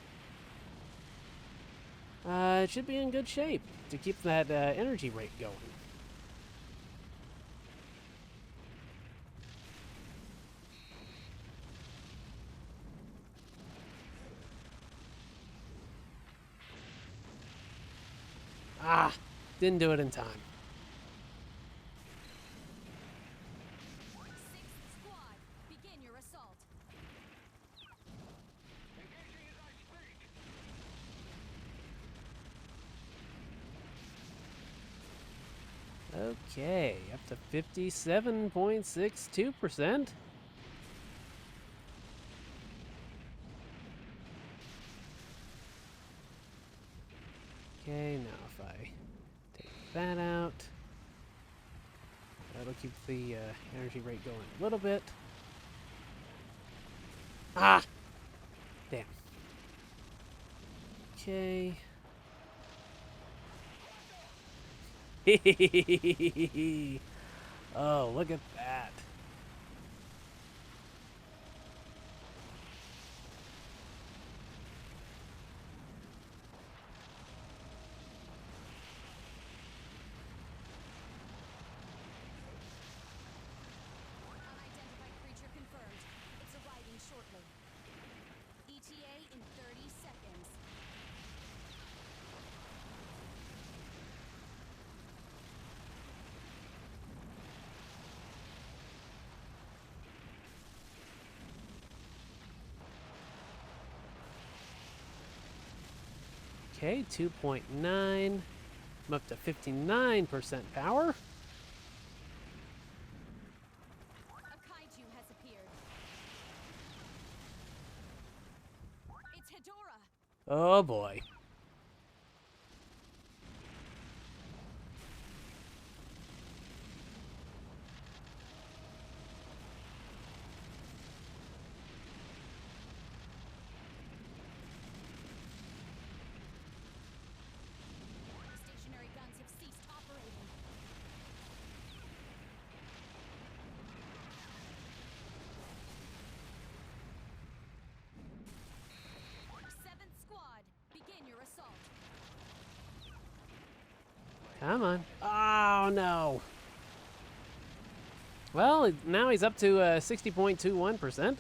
It should be in good shape to keep that energy rate going. Ah, didn't do it in time. Sixth squad, begin your assault. Okay, up to 57.62%. Okay, now if I take that out, that'll keep the energy rate going a little bit. Ah! Damn. Okay. Oh, look at that. Unidentified creature confirmed. It's arriving shortly. ETA in 30 seconds. Okay, 2.9. I'm up to 59% power. A kaiju has appeared. Hedorah! Oh boy. Stationary guns have ceased operating. Seventh squad, begin your assault. Come on. Oh no. Well, now he's up to 60.21%.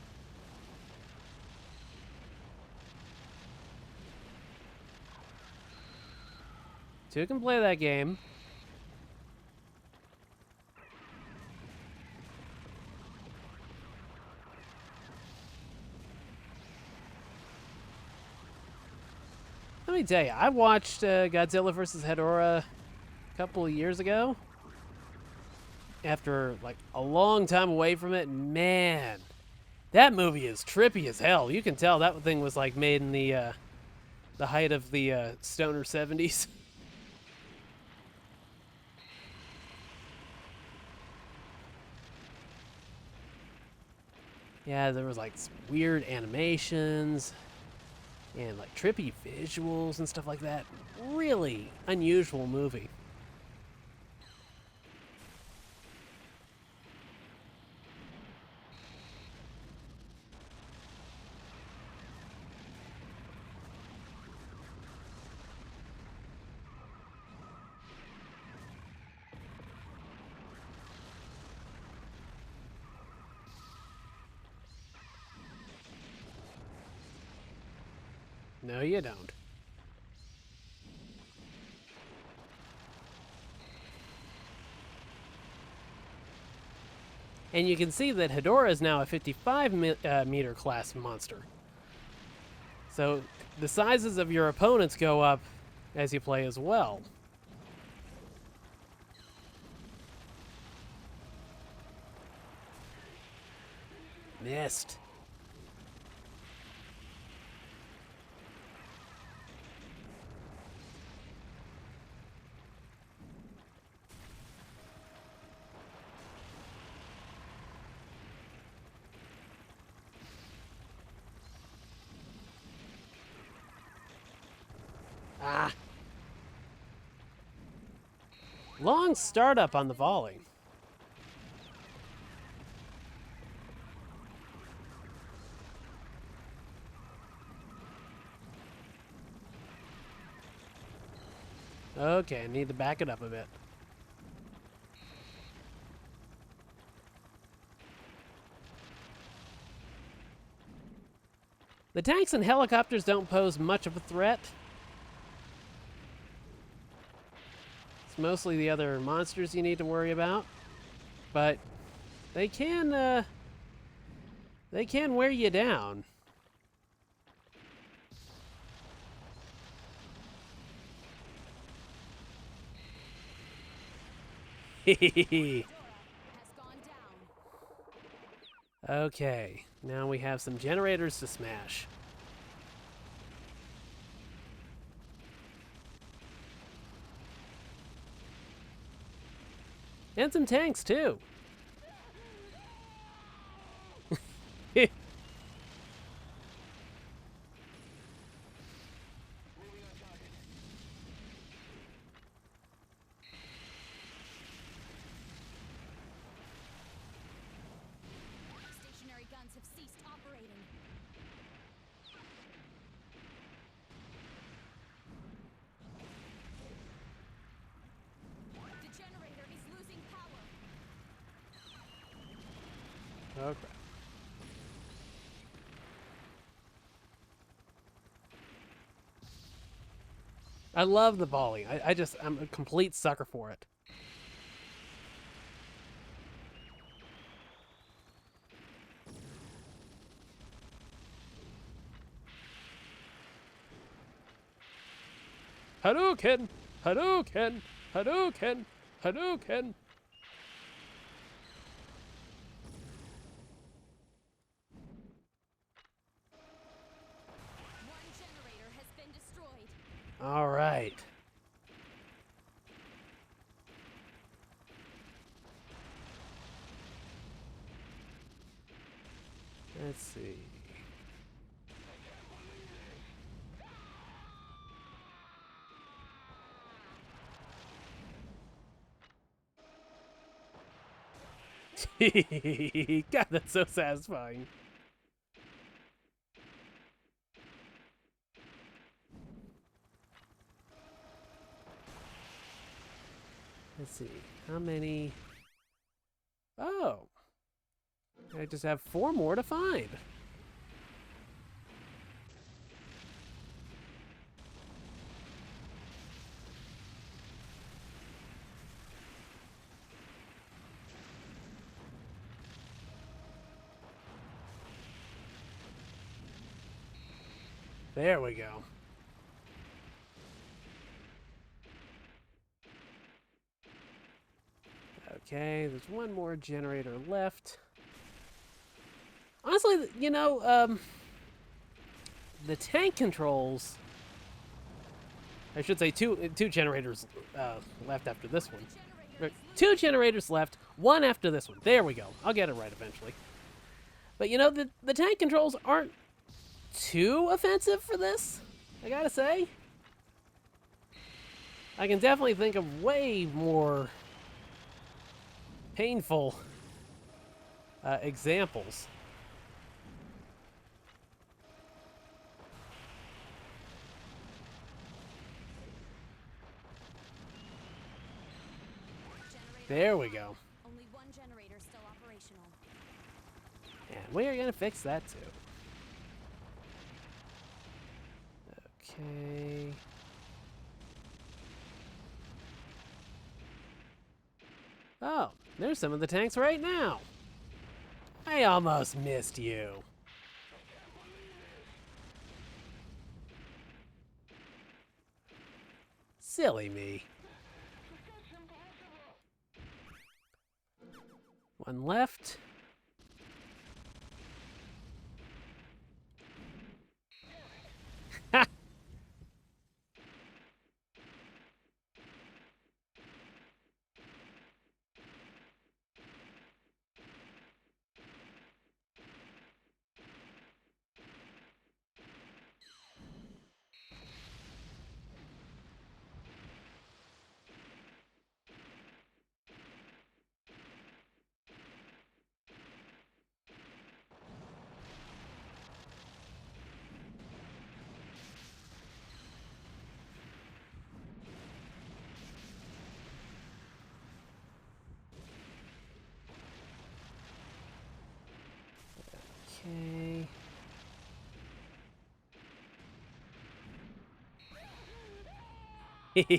Two can play that game. Let me tell you, I watched Godzilla vs. Hedorah a couple of years ago. After like a long time away from it, man, that movie is trippy as hell. You can tell that thing was like made in the height of the stoner 70s. Yeah, there was like some weird animations and like trippy visuals and stuff like that. Really unusual movie. No, you don't. And you can see that Hedorah is now a 55 meter class monster. So the sizes of your opponents go up as you play as well. Missed. Ah. Long startup on the volley. Okay, I need to back it up a bit. The tanks and helicopters don't pose much of a threat. It's mostly the other monsters you need to worry about. But they can wear you down. Okay, now we have some generators to smash. And some tanks, too. Stationary guns have ceased operating. The generator is losing power. Okay. I love the volley. I'm a complete sucker for it. Hadouken! Hadouken! Hadouken! Hadouken! One All right. Let's see. God, that's so satisfying. Let's see. How many? Oh. I just have 4 more to find. There we go. Okay, there's 1 more generator left. Honestly, you know, the tank controls... I should say two generators left after this one. 2 generators left, 1 after this one. There we go. I'll get it right eventually. But you know, the tank controls aren't too offensive for this, I gotta say. I can definitely think of way more painful examples. There we go. Only 1 generator still operational. And we are gonna fix that too. Okay. Oh, there's some of the tanks right now. I almost missed you. Silly me. 1 left. Ha! Okay. The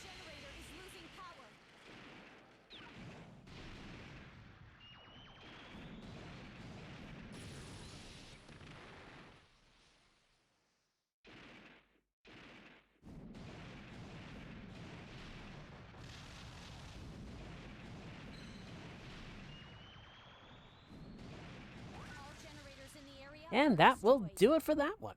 generator is losing power. All generators in the area And are that will destroyed. do it for that one.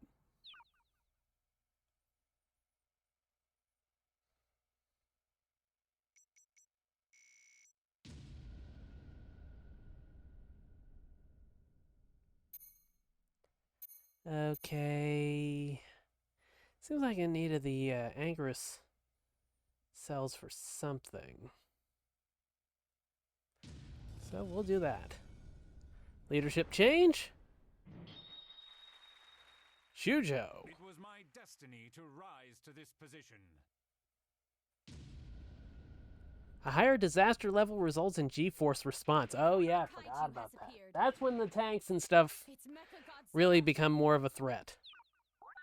Okay. Seems like I needed the Angerus cells for something. So we'll do that. Leadership change? Shujo. It was my destiny to rise to this position. A higher disaster level results in G-force response. Oh yeah, I Kaiju forgot about has that. appeared. That's when the tanks and stuff It's Mechagodzilla. really become more of a threat.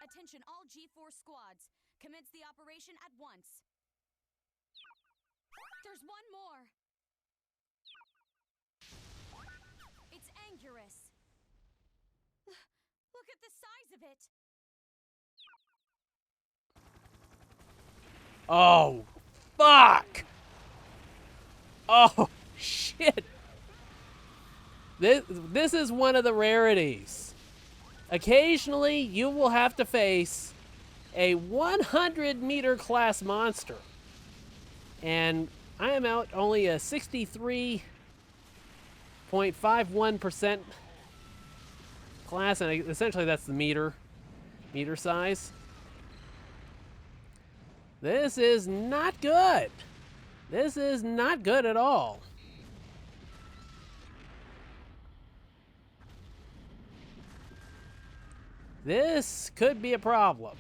Attention all G4 squads. Commence the operation at once. There's 1 more. the size of it. Oh, fuck! Oh, shit! This is one of the rarities. Occasionally, you will have to face a 100-meter class monster. And I am out only a 63.51% class, and essentially that's the meter size. This is not good. This is not good at all. This could be a problem.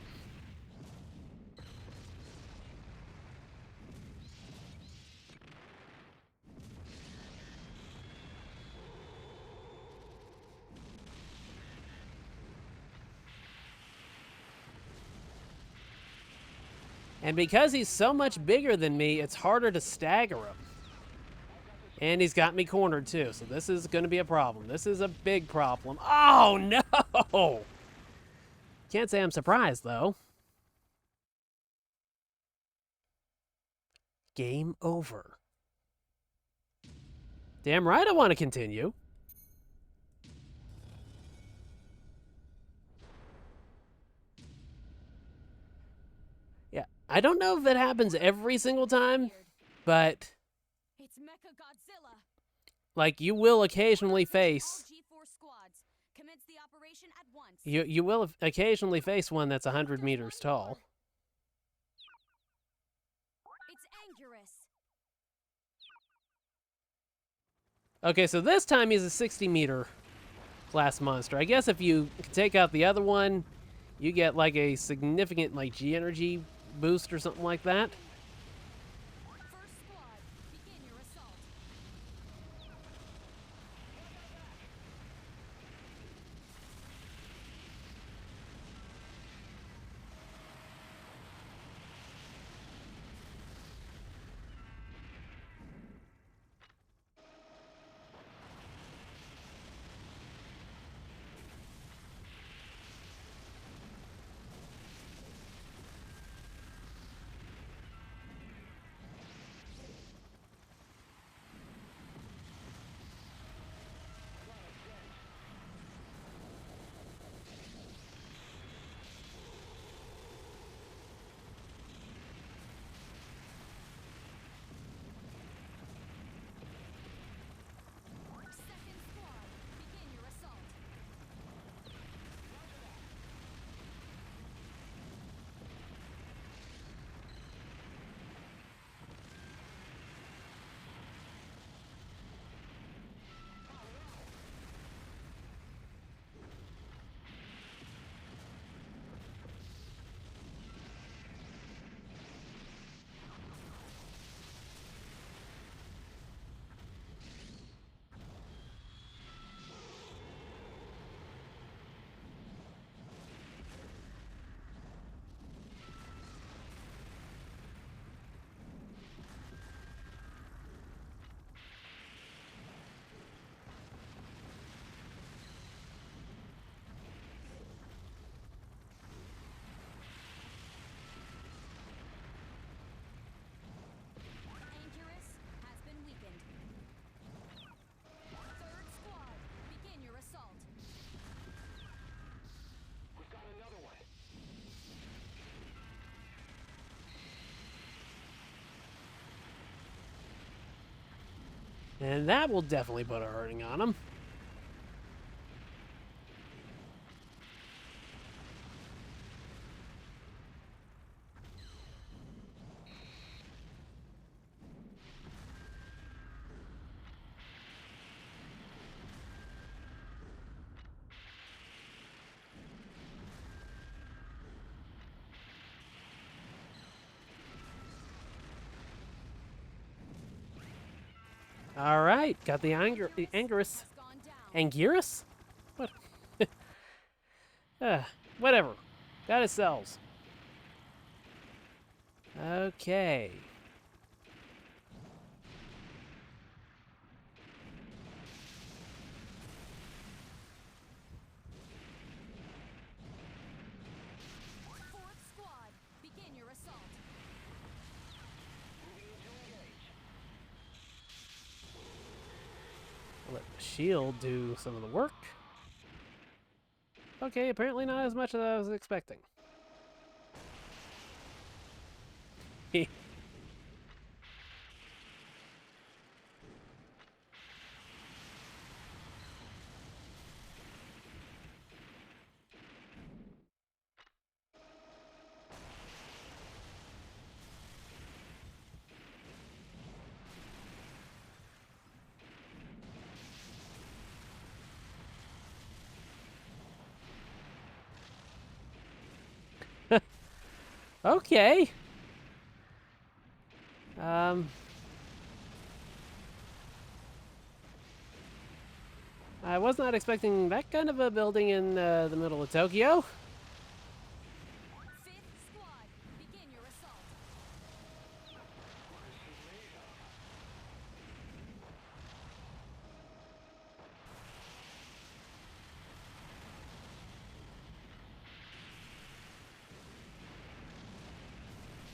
And because he's so much bigger than me, it's harder to stagger him. And he's got me cornered too, so this is going to be a problem. This is a big problem. Oh, no! Can't say I'm surprised, though. Game over. Damn right I want to continue. Yeah, I don't know if that happens every single time, but It's Mechagodzilla. like you will occasionally face All G4 squads. Commence the operation at once. you will occasionally face one that's 100 meters tall. It's Anguirus. Okay, so this time he's a 60-meter class monster. I guess if you take out the other one, you get like a significant like G energy boost or something like that. First squad, begin your assault. Second squad, begin your assault. Anguirus has been weakened. Third squad, begin your assault. We've got another one. And that will definitely put a hurting on him. All right, got the Anguirus. Has gone down. Anguirus? What? Whatever. Got his cells. Okay. Let the shield do some of the work. Okay, apparently not as much as I was expecting. Okay. I was not expecting that kind of a building in the middle of Tokyo. Fifth squad, begin your assault.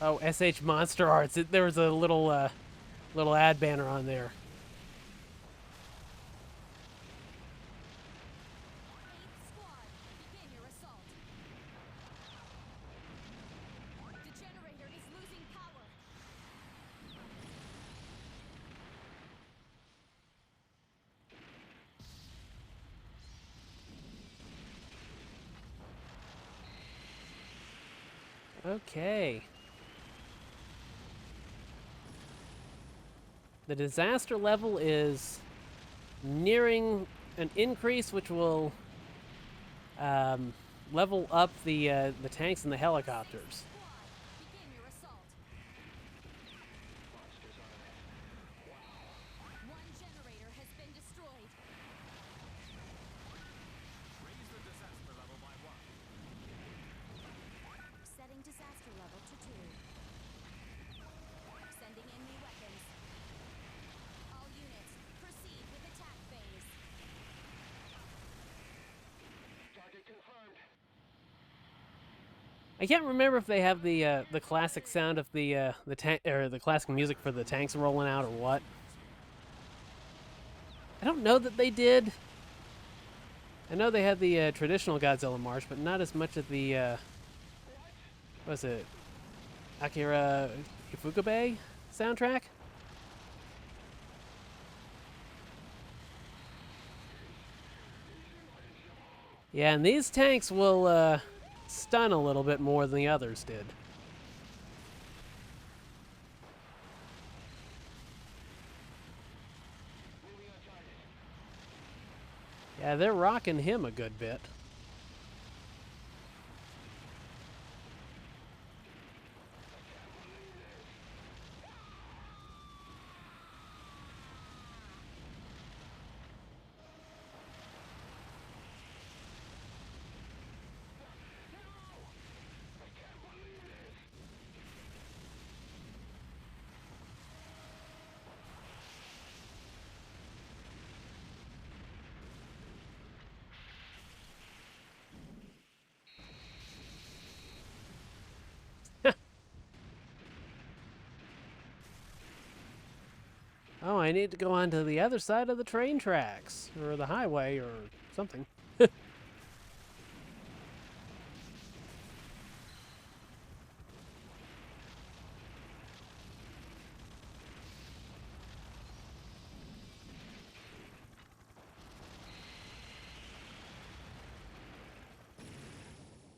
Oh, SH Monster Arts. There was a little little ad banner on there. Eighth squad, begin your assault. The generator is losing power. Okay. The disaster level is nearing an increase, which will level up the tanks and the helicopters. Squad, begin your assault. One generator has been destroyed. Raise the disaster level by 1. Setting disaster level to 2. Sending in new weapons. All units, proceed with attack phase. Target confirmed. I can't remember if they have the classic sound of the tank or the classic music for the tanks rolling out or what. I don't know that they did. I know they had the traditional Godzilla march, but not as much of the what was it, Akira Ifukube soundtrack? Yeah, and these tanks will stun a little bit more than the others did. Moving on target. Yeah, they're rocking him a good bit. Oh, I need to go onto the other side of the train tracks, or the highway, or something.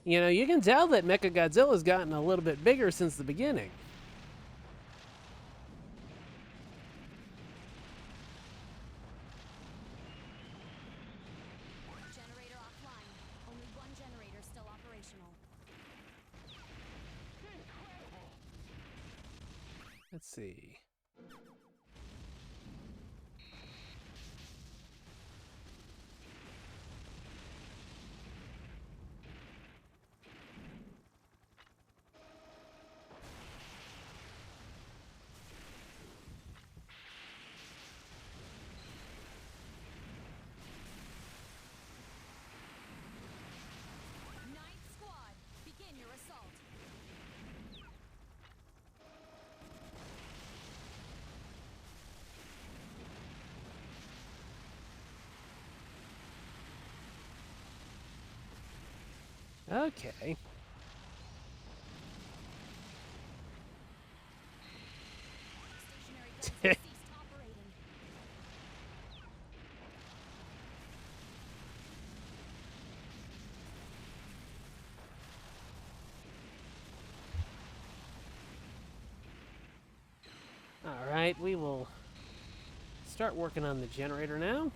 You know, you can tell that Mechagodzilla's gotten a little bit bigger since the beginning. Generator offline. Only one generator still operational. Let's see. Ninth squad, begin your assault. Okay. Stationary guns have ceased operating. Alright, we will start working on the generator now.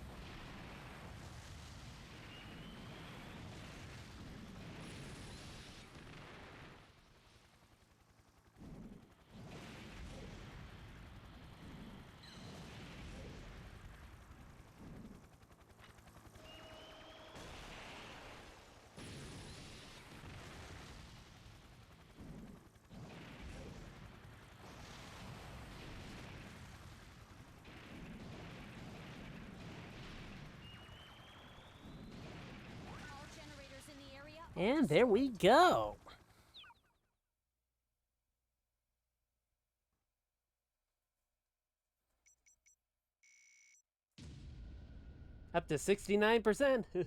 All generators in the area. And there we go. Up to 69%. A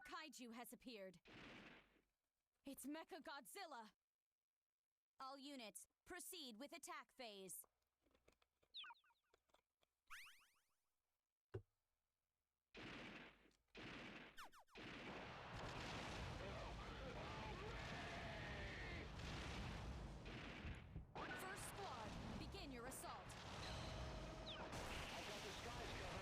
kaiju has appeared. It's Mechagodzilla. All units, proceed with attack phase. First squad, begin your assault. I've got the skies covered.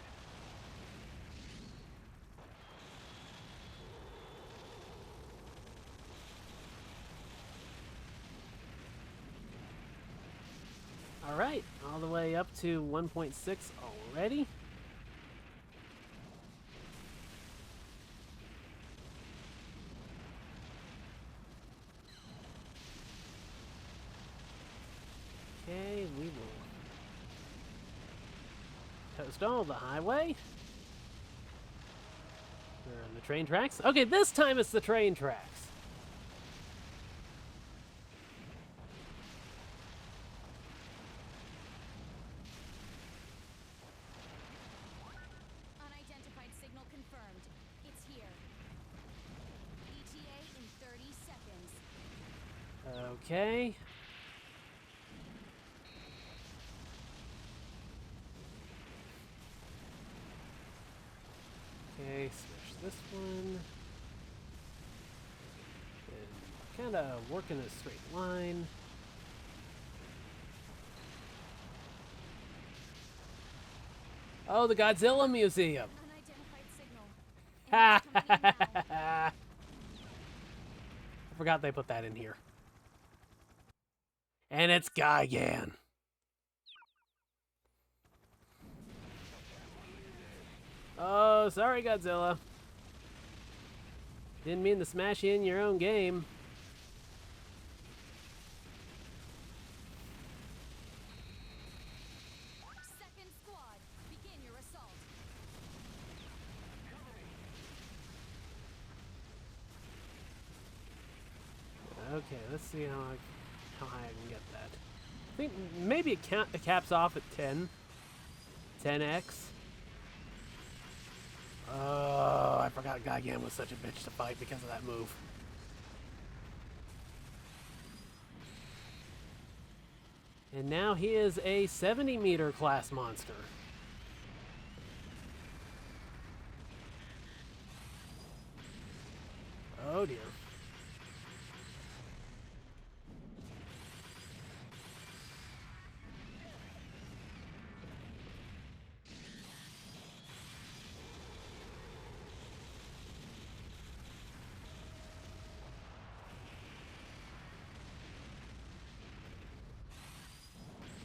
Alright, all the way up to 1.6 already. Okay, we will toast all the highway. We're on the train tracks. Okay, this time it's the train tracks. Unidentified signal confirmed. It's here. ETA in 30 seconds. Okay. Okay, switch this one. And kind of work in a straight line. Oh, the Godzilla Museum. An unidentified signal. Ha Enemies coming in now. I forgot they put that in here. And it's Gigan. Oh, sorry, Godzilla. Didn't mean to smash you in your own game. Second squad, begin your assault. Okay, let's see how high I can get that. I think maybe it caps off at 10. 10x. Oh, I forgot Gigan was such a bitch to fight because of that move. And now he is a 70-meter class monster. Oh dear.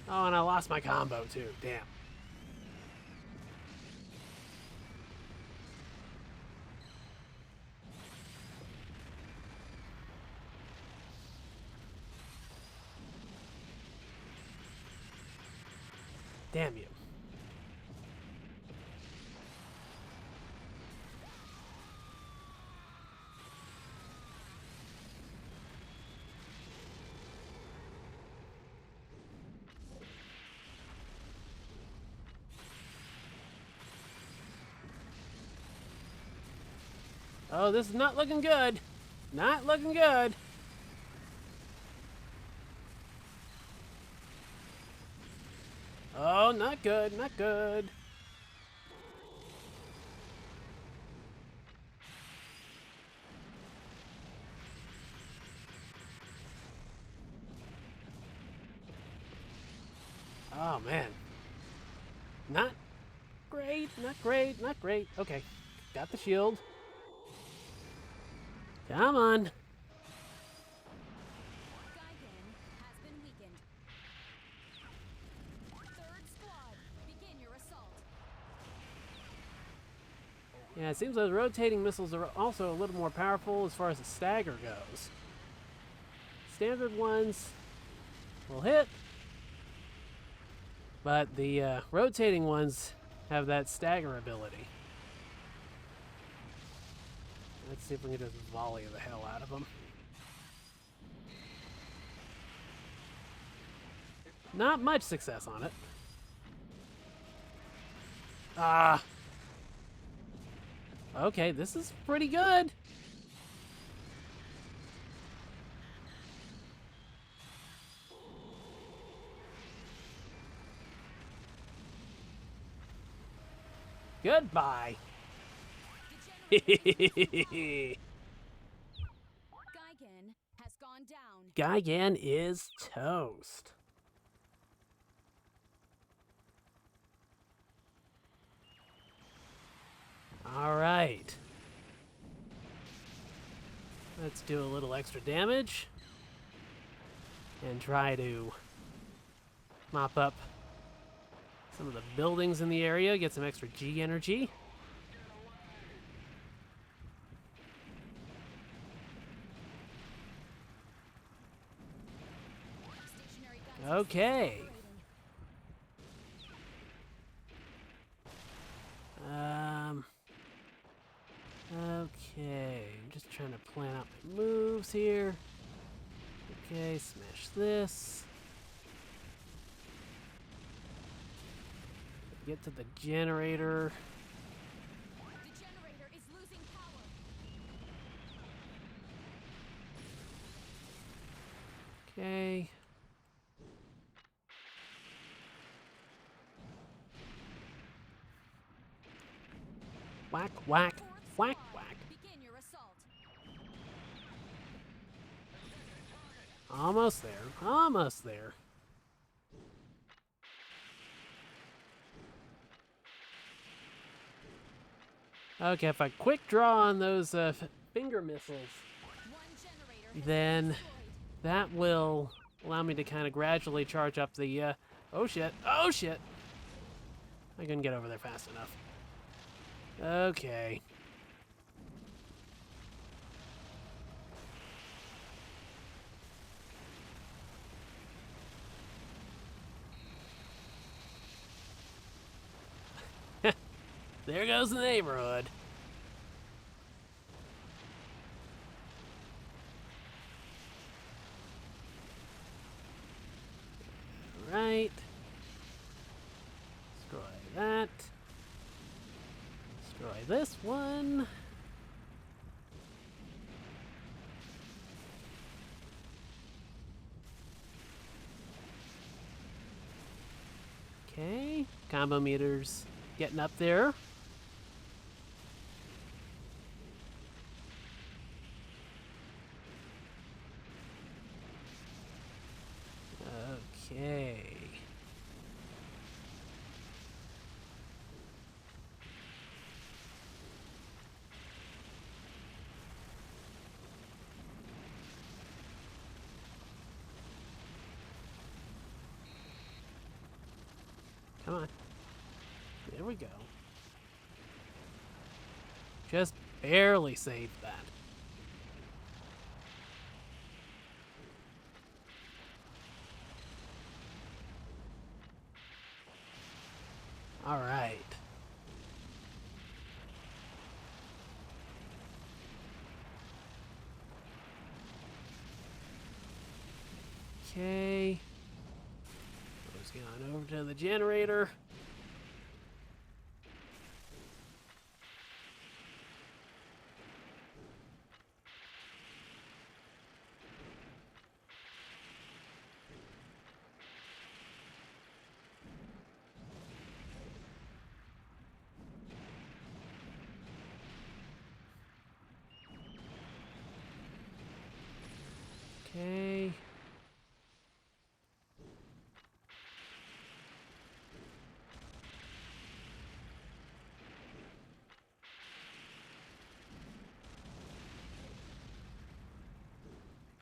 Oh, and I lost my combo too. Damn. Damn you. Oh, this is not looking good. Not looking good. Oh, not good, not good. Oh, man. Not great, not great, not great. Okay, got the shield. Come on. Gigan has been weakened. Third squad, begin your assault. Yeah, it seems those rotating missiles are also a little more powerful as far as the stagger goes. Standard ones will hit, but the rotating ones have that stagger ability. Let's see if we can just volley the hell out of them. Not much success on it. Ah. Okay, this is pretty good. Goodbye. Gigan has gone down. Gigan is toast. All right. Let's do a little extra damage and try to mop up some of the buildings in the area, get some extra G energy. Stationary gun Okay. operating. Okay. I'm just trying to plan out my moves here. Okay, smash this. Get to the generator. The generator is losing power. Okay. Whack, whack, Fourth whack, squad, whack. begin your assault. Almost there. Almost there. Okay, if I quick draw on those finger missiles, One generator has then been destroyed. that will allow me to kind of gradually charge up the, oh shit, oh shit. I couldn't get over there fast enough. Okay. There goes the neighborhood. Right. Destroy that. Destroy this one. Okay. Combo meters getting up there. Okay. Come on. There we go. Just barely saved that. All right. Okay. Let's get on over to the generator.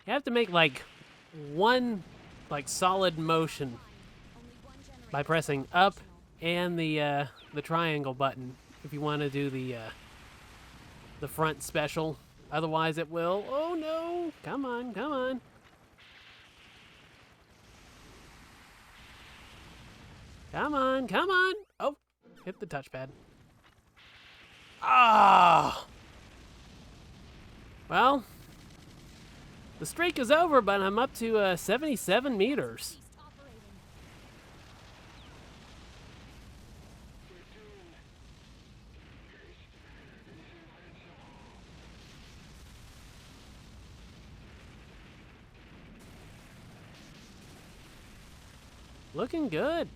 You have to make like one like solid motion by pressing up and the triangle button if you want to do the front special. Otherwise it will. Oh no! Come on, come on. Come on, come on. Oh, hit the touchpad. Ah! Well, the streak is over, but I'm up to 77 meters. Looking good.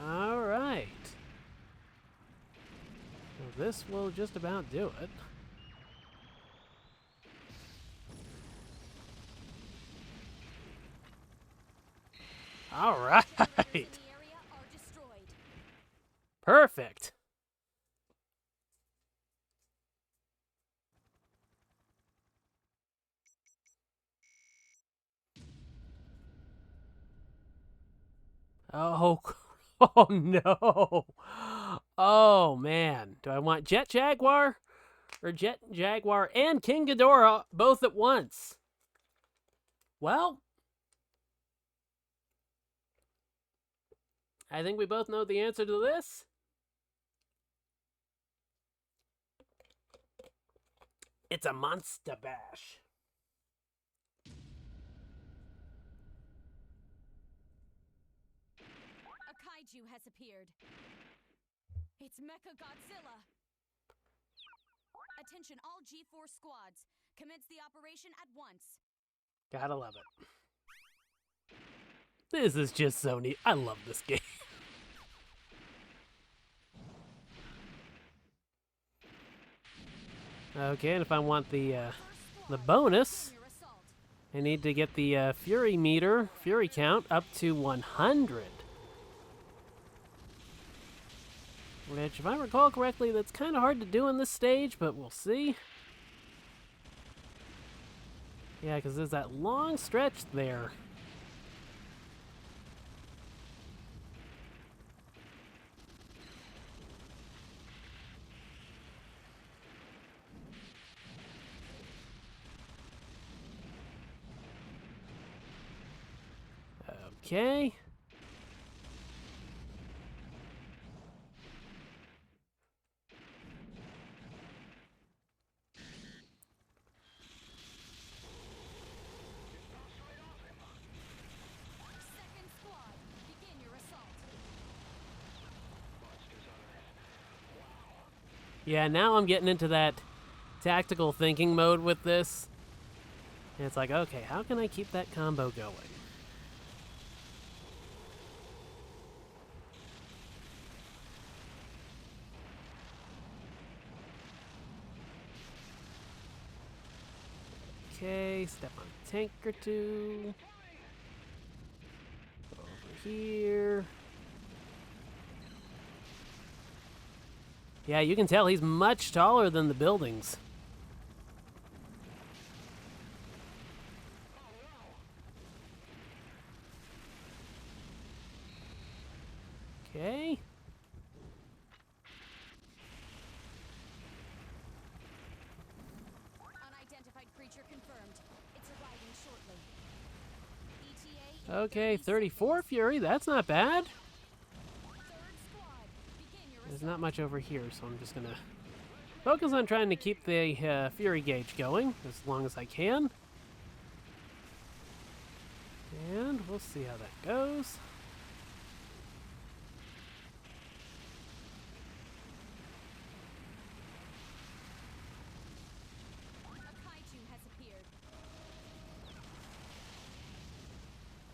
All right. Well, this will just about do it. All right. Perfect. Oh, oh no. Oh man. Do I want Jet Jaguar or Jet Jaguar and King Ghidorah both at once? Well, I think we both know the answer to this. It's a Monster Bash. A Kaiju has appeared. It's Mechagodzilla. Attention all G4 squads. Commence the operation at once. Gotta love it. This is just so neat. I love this game. Okay, and if I want the bonus, I need to get the fury count up to 100. Which, if I recall correctly, that's kind of hard to do in this stage, but we'll see. Yeah, because there's that long stretch there. Okay. Second squad, begin your assault. Yeah, now I'm getting into that tactical thinking mode with this. And it's like, okay, how can I keep that combo going? Okay, step on a tank or two. Over here. Yeah, you can tell he's much taller than the buildings. Okay. Unidentified creature confirmed. It's arriving shortly. ETA. Okay, 34 Fury, that's not bad. Third squad, begin your There's not much over here, so I'm just gonna focus on trying to keep the Fury gauge going as long as I can. And we'll see how that goes. A Kaiju has appeared.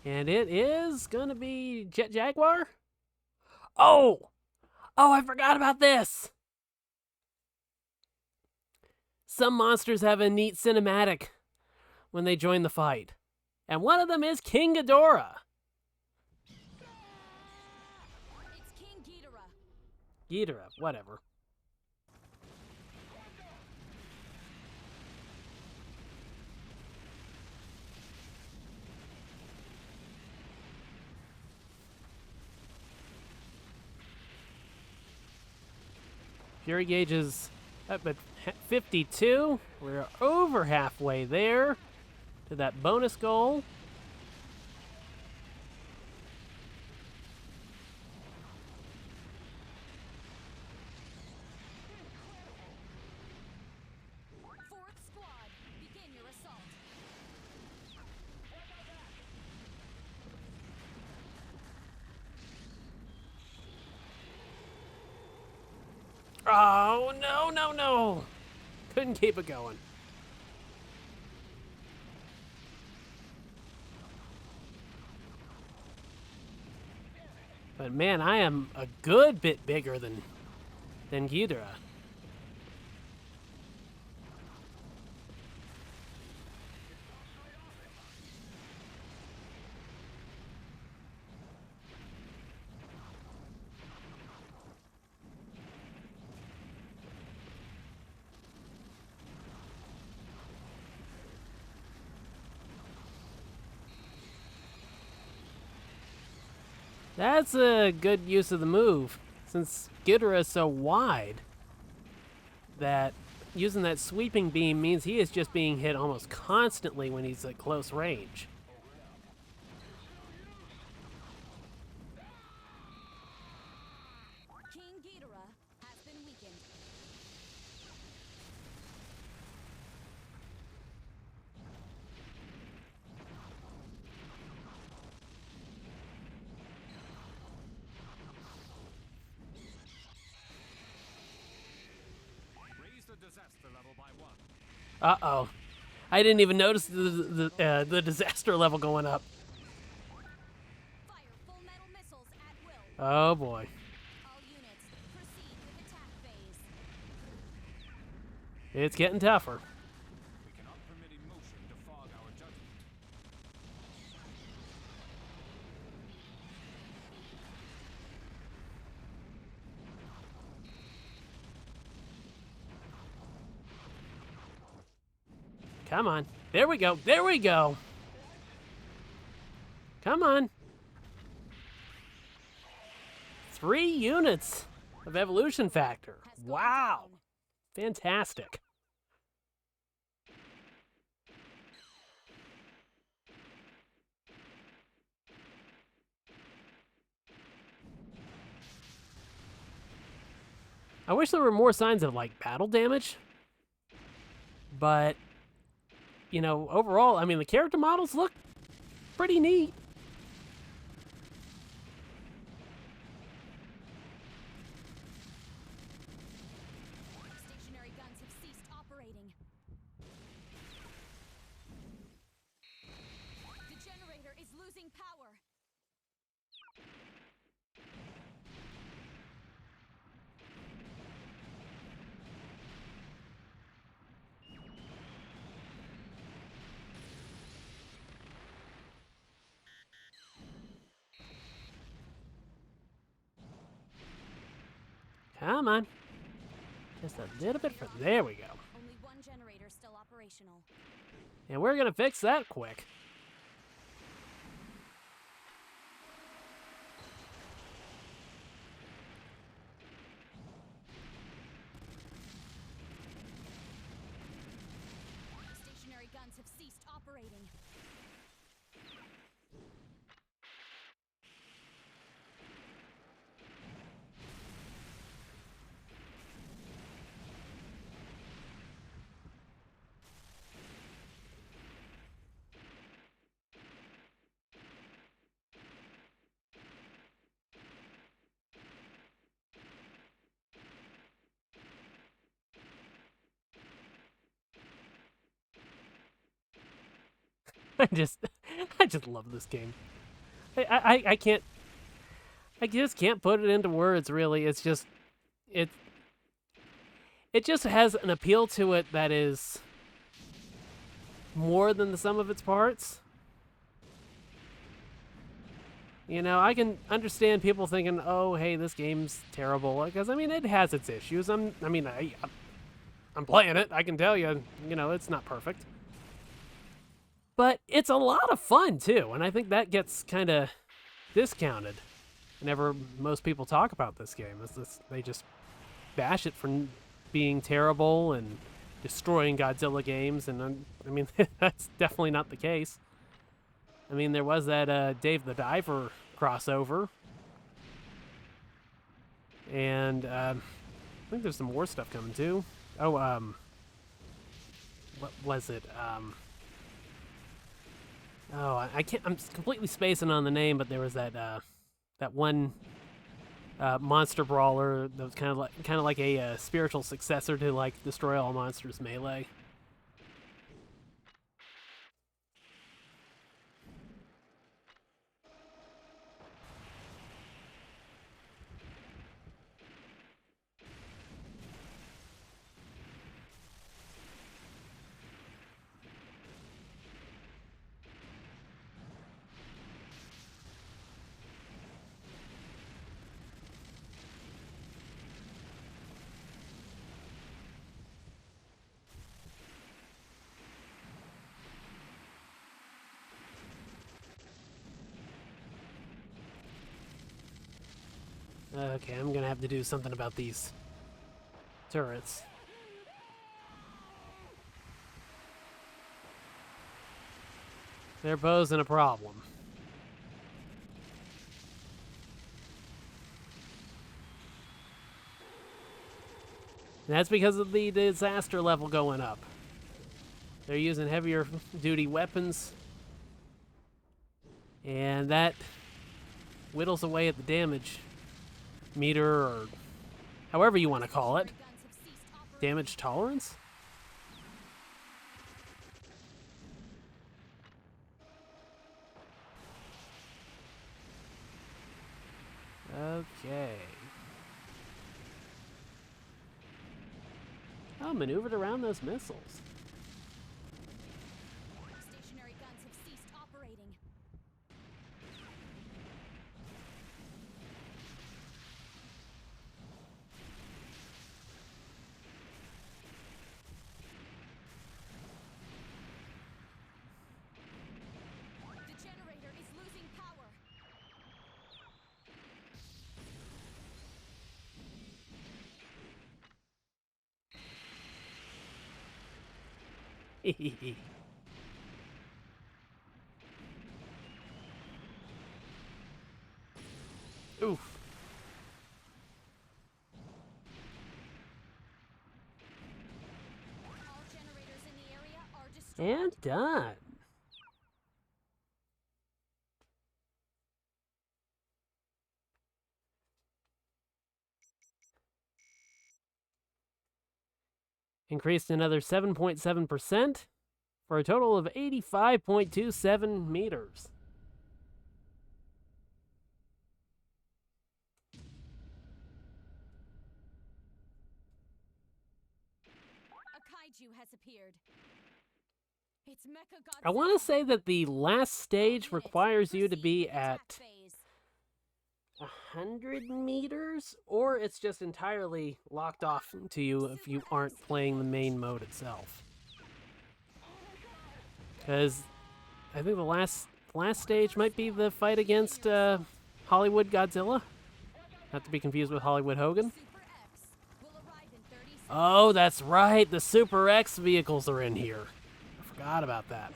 And it is gonna be Jet Jaguar. Oh! Oh, I forgot about this! Some monsters have a neat cinematic when they join the fight. And one of them is King Ghidorah. It's King Ghidorah. Ghidorah, whatever. Fury gauge is up at 52. We're over halfway there to that bonus goal. Fourth squad, begin your assault. Oh, no, no, no. Couldn't keep it going. But man, I am a good bit bigger than Ghidorah. That's a good use of the move, since Ghidorah is so wide that using that sweeping beam means he is just being hit almost constantly when he's at close range. King Ghidorah has been weakened. Raise the disaster level by 1. Uh-oh. I didn't even notice the disaster level going up. Fire full metal missiles at will. Oh boy. All units, proceed with attack phase. It's getting tougher. We cannot permit emotion to fog our judgment. Come on. There we go. There we go. Come on. 3 units of evolution factor. Has gone Wow. down. Fantastic. I wish there were more signs of, like, battle damage. But, you know, overall, I mean, the character models look pretty neat. Stationary guns have ceased operating. The generator is losing power. Come on. Just a little bit further. There we go. Only one generator still operational. And we're going to fix that quick. Stationary guns have ceased operating. I just love this game. I can't, I just can't put it into words, really. It's just, it just has an appeal to it that is more than the sum of its parts. You know, I can understand people thinking, "Oh, hey, this game's terrible," because I mean, it has its issues. I'm playing it. I can tell you, you know, it's not perfect. But it's a lot of fun, too, and I think that gets kind of discounted whenever most people talk about this game. They just bash it for being terrible and destroying Godzilla games, and I mean, that's definitely not the case. I mean, there was that Dave the Diver crossover, and I think there's some more stuff coming too. Oh, what was it? Oh, I can't. I'm completely spacing on the name, but there was that that one monster brawler that was kind of like a spiritual successor to like Destroy All Monsters Melee. Okay, I'm gonna have to do something about these turrets. They're posing a problem. And that's because of the disaster level going up. They're using heavier duty weapons, and that whittles away at the damage meter, or however you want to call it. Damage tolerance? Okay. Oh, maneuvered around those missiles. Stationary guns have ceased operating. The generator is losing power. Oof. All generators in the area are destroyed. And done. Increased another 7.7% for a total of 85.27 meters. A kaiju has appeared. It's Mechagodzilla. I want to say that the last stage requires you to be at 100 meters, or it's just entirely locked off to you if you aren't playing the main mode itself. Because I think the last stage might be the fight against Hollywood Godzilla. Not to be confused with Hollywood Hogan. Oh, that's right. The Super X vehicles are in here. I forgot about that.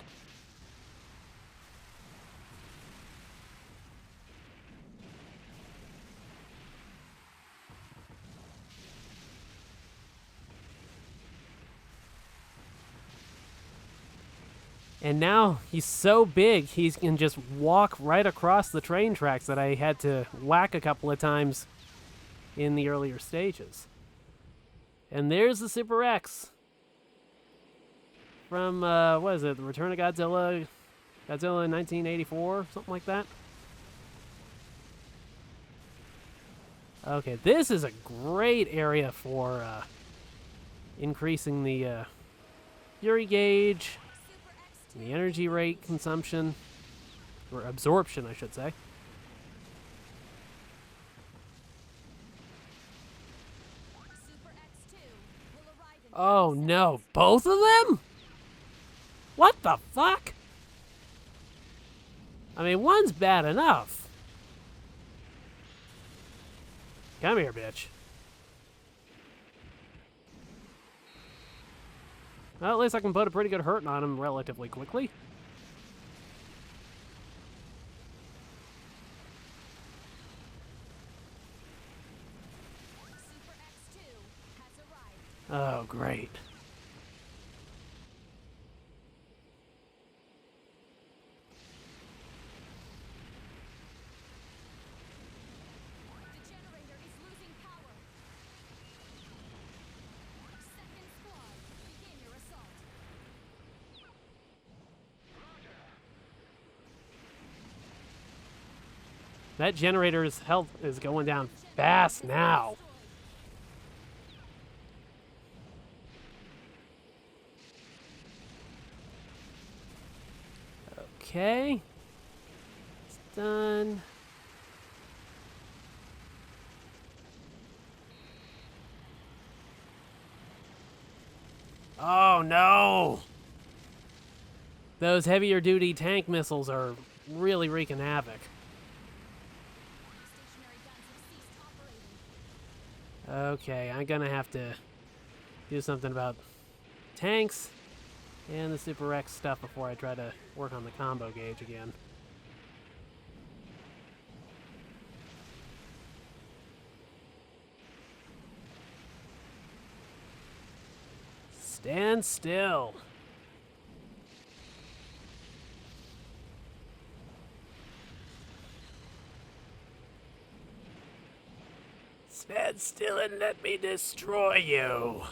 And now he's so big, he can just walk right across the train tracks that I had to whack a couple of times in the earlier stages. And there's the Super X from, what is it, The Return of Godzilla? Godzilla in 1984, something like that. Okay, this is a great area for increasing the Fury gauge, the energy rate consumption, or absorption, I should say. Oh no, both of them? What the fuck? I mean, one's bad enough. Come here, bitch. Well, at least I can put a pretty good hurt on him relatively quickly. Super X2 has arrived. Oh, great. The generator is losing power. Second squad, begin your assault. That generator's health is going down fast now. Okay. It's done. Oh no! Those heavier duty tank missiles are really wreaking havoc. Stationary guns have ceased operating. Okay, I'm gonna have to do something about tanks and the Super X stuff before I try to work on the combo gauge again. Stand still. Stand still and let me destroy you.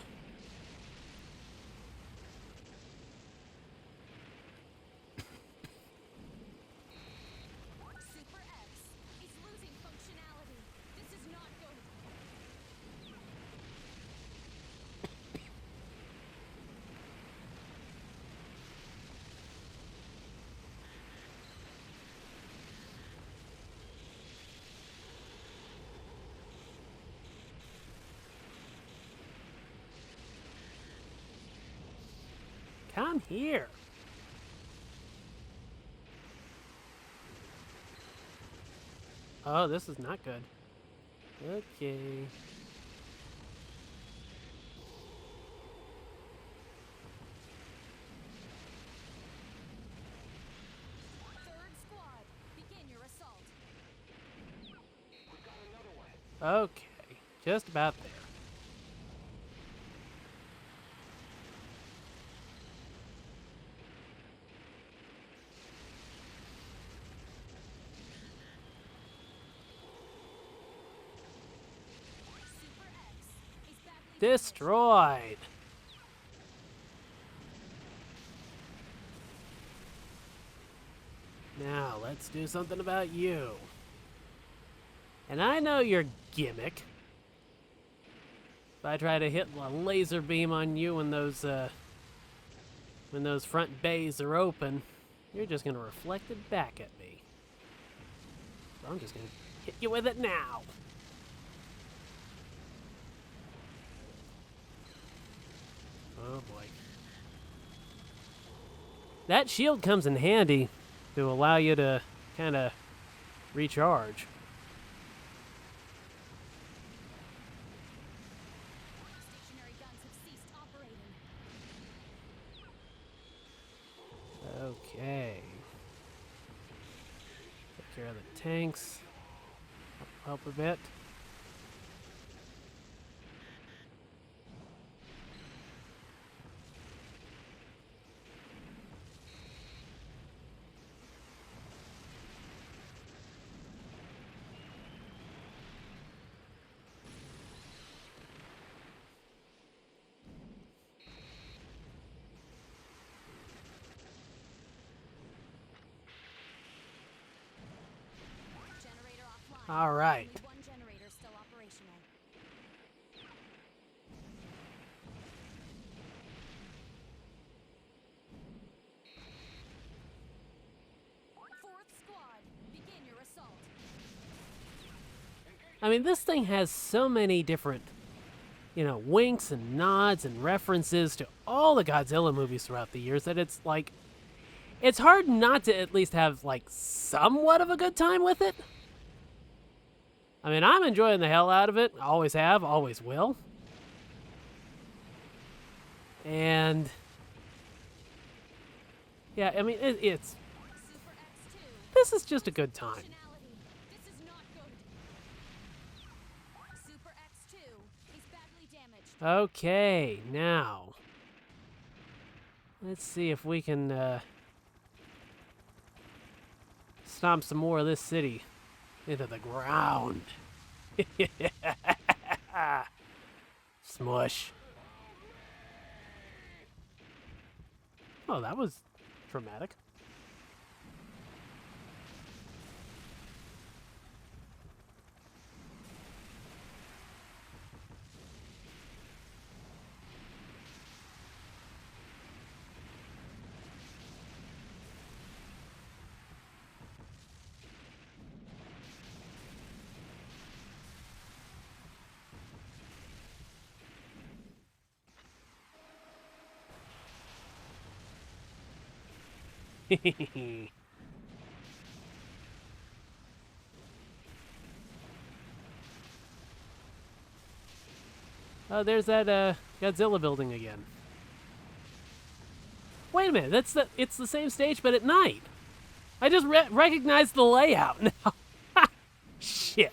Super X is losing functionality. This is not good. Come here. Oh, this is not good. Okay. Third squad, begin your assault. We've got another one. Okay. Just about there. Super X is badly Destroyed. Now, let's do something about you. And I know your gimmick. If I try to hit a laser beam on you when those front bays are open, you're just gonna reflect it back at me. So I'm just gonna hit you with it now. Oh boy. That shield comes in handy to allow you to kind of recharge. stationary guns have ceased operating. Okay. Take care of the tanks. Help a bit. Generator offline. All right. Only one generator still operational. Fourth squad, begin your assault. I mean, this thing has so many different, winks and nods and references to all the Godzilla movies throughout the years that it's like, it's hard not to at least have, like, somewhat of a good time with it. I mean, I'm enjoying the hell out of it. Always have, always will. And Yeah, I mean, it's... Super X2. This is just a good time. Functionality. This is not good. Super X2 is badly damaged. Okay, now... Let's see if we can, stomp some more of this city into the ground. Smush. Oh, that was dramatic. Oh, there's that Godzilla building again. Wait a minute, it's the same stage but at night. I just recognized the layout now. Shit.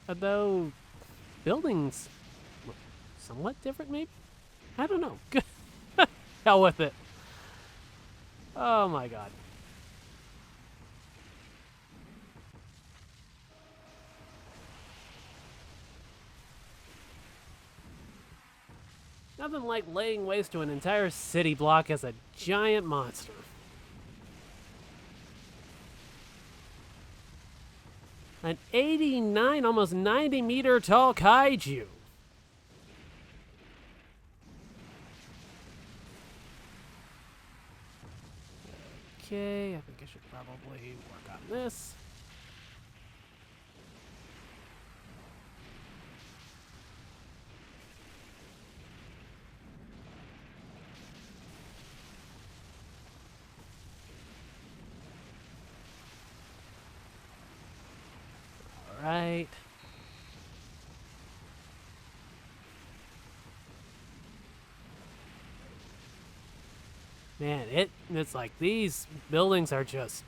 Although buildings look somewhat different, maybe? I don't know. Hell with it. Oh my god. Nothing like laying waste to an entire city block as a giant monster. An 89, almost 90 meter tall kaiju. Okay, I think I should probably work on this. All right. Man, it's like these buildings are just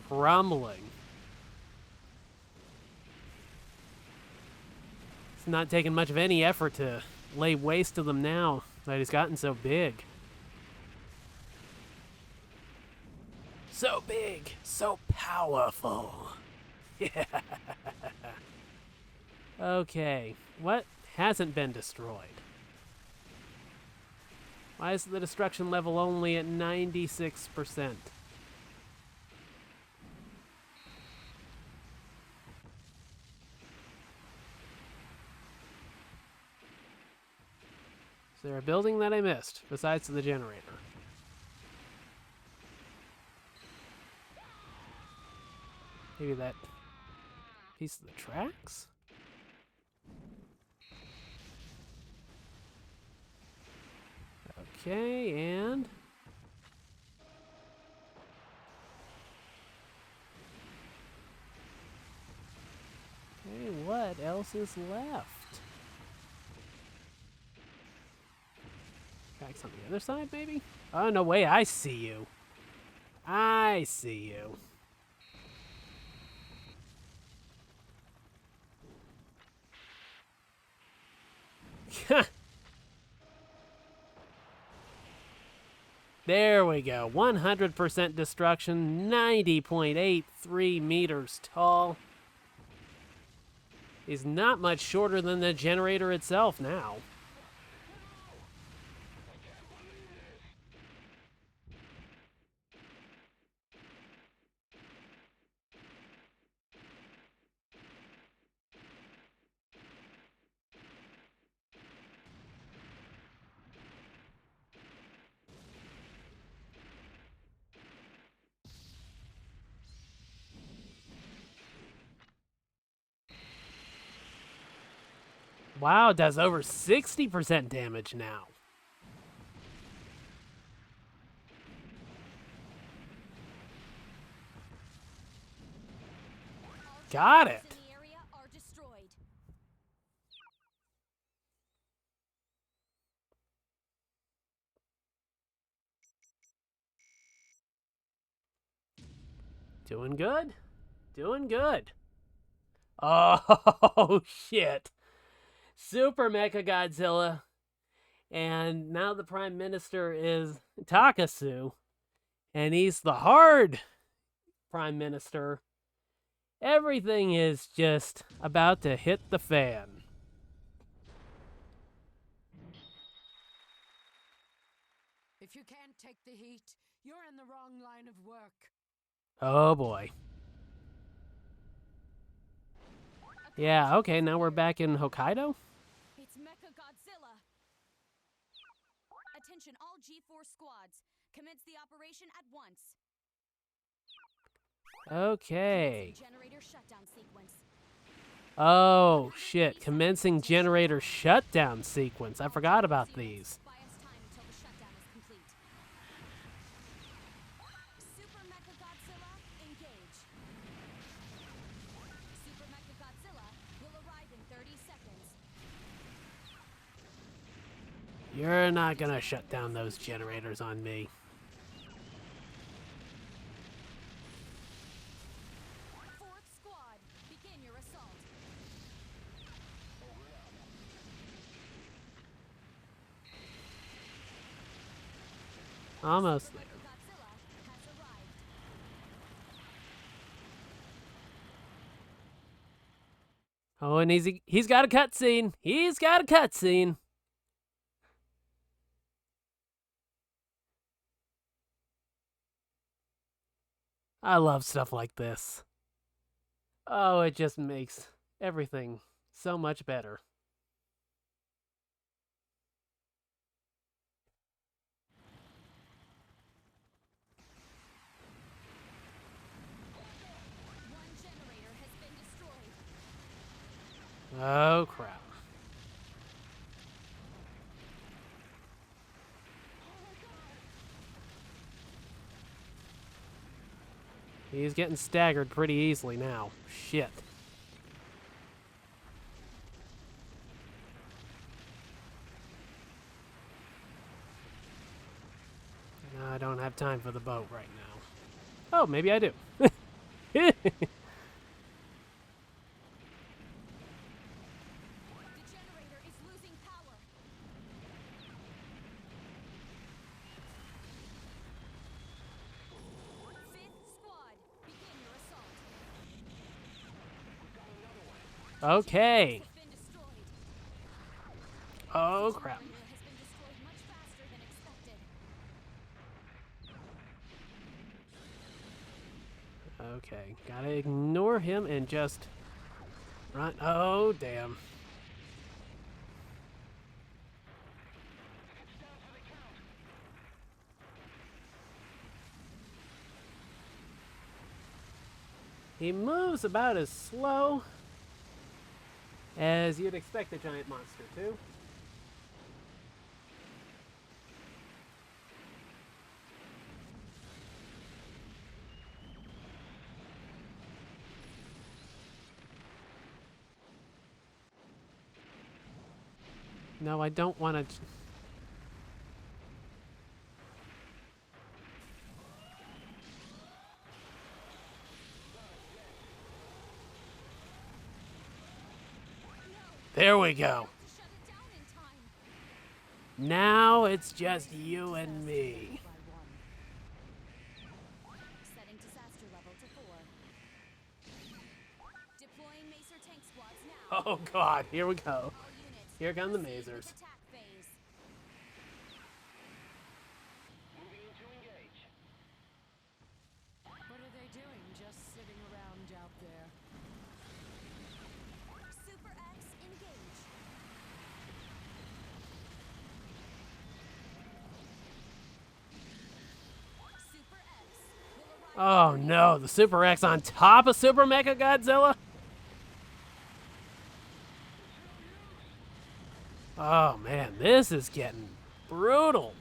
crumbling. It's not taking much of any effort to lay waste to them now that he's gotten so big. So big, so powerful. Yeah. Okay, what hasn't been destroyed? Why is the destruction level only at 96%? Is there a building that I missed besides the generator? Maybe that piece of the tracks? Okay, and... Okay, what else is left? Tracks on the other side, maybe? Oh, no way, I see you. I see you. There we go. 100% destruction, 90.83 meters tall. He's not much shorter than the generator itself now. Wow, it does over 60% damage now. Got it. In the area are destroyed. Doing good. Doing good. Oh, shit. Super Mechagodzilla. And now the Prime Minister is Tokusatsu. And he's the hard Prime Minister. Everything is just about to hit the fan. If you can't take the heat, you're in the wrong line of work. Oh boy. Yeah, okay, now we're back in Hokkaido? It's Mechagodzilla. Attention all G4 squads. Commence the operation at once. Okay. Generator shutdown sequence. Oh, shit. Commencing generator shutdown sequence. I forgot about these. Buy us time until the shutdown is complete. Super Mechagodzilla, engage. Super Mechagodzilla will arrive in 30 seconds. You're not gonna shut down those generators on me. Fourth squad, begin your assault. Almost there. Godzilla has arrived. Oh, and he's got a cutscene. He's got a cutscene. I love stuff like this. Oh, it just makes everything so much better. One generator has been destroyed. Oh, crap. He's getting staggered pretty easily now. Shit. I don't have time for the boat right now. Oh, maybe I do. The generator is losing power. Fifth squad, begin your assault. Okay. Has been destroyed. Oh, crap. Generator has been destroyed much faster than expected. Okay, gotta ignore him and just run. Oh, damn. He moves about as slow as you'd expect a giant monster to. No, I don't want to. There we go. To shut it down in time. Now it's just you and me. Setting disaster level to 4. Deploying Macer tank squads now. Oh, God. Here we go. All units, Here come the proceed with masers. attack phase. Moving to engage. What are they doing just sitting around out there? Super X engage. Super X will arrive. Oh, no. The Super X on top of Super Mechagodzilla? Oh, man. This is getting brutal.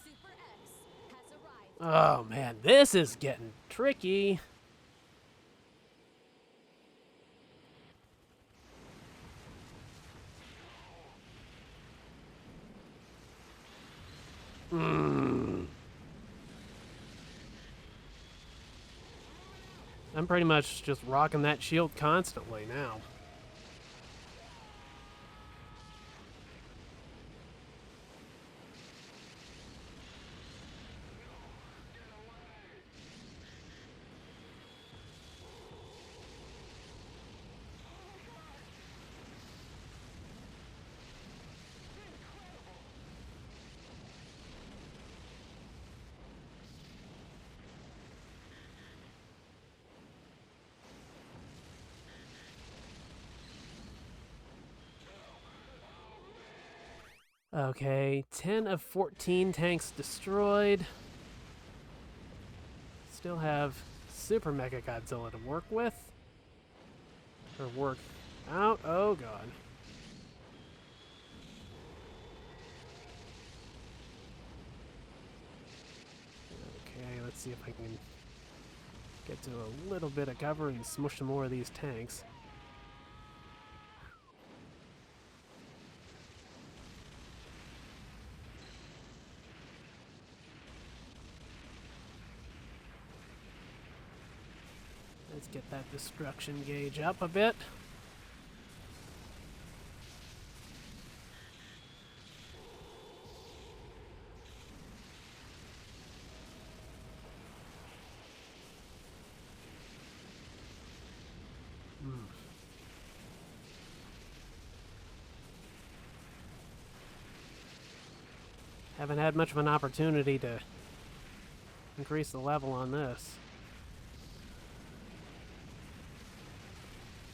Super X has arrived. Oh man, this is getting tricky. I'm pretty much just rocking that shield constantly now. Okay, 10 of 14 tanks destroyed. Still have Super Mechagodzilla to work with. Or work out. Oh god. Okay, let's see if I can get to a little bit of cover and smush some more of these tanks. Let's get that destruction gauge up a bit. Haven't had much of an opportunity to increase the level on this.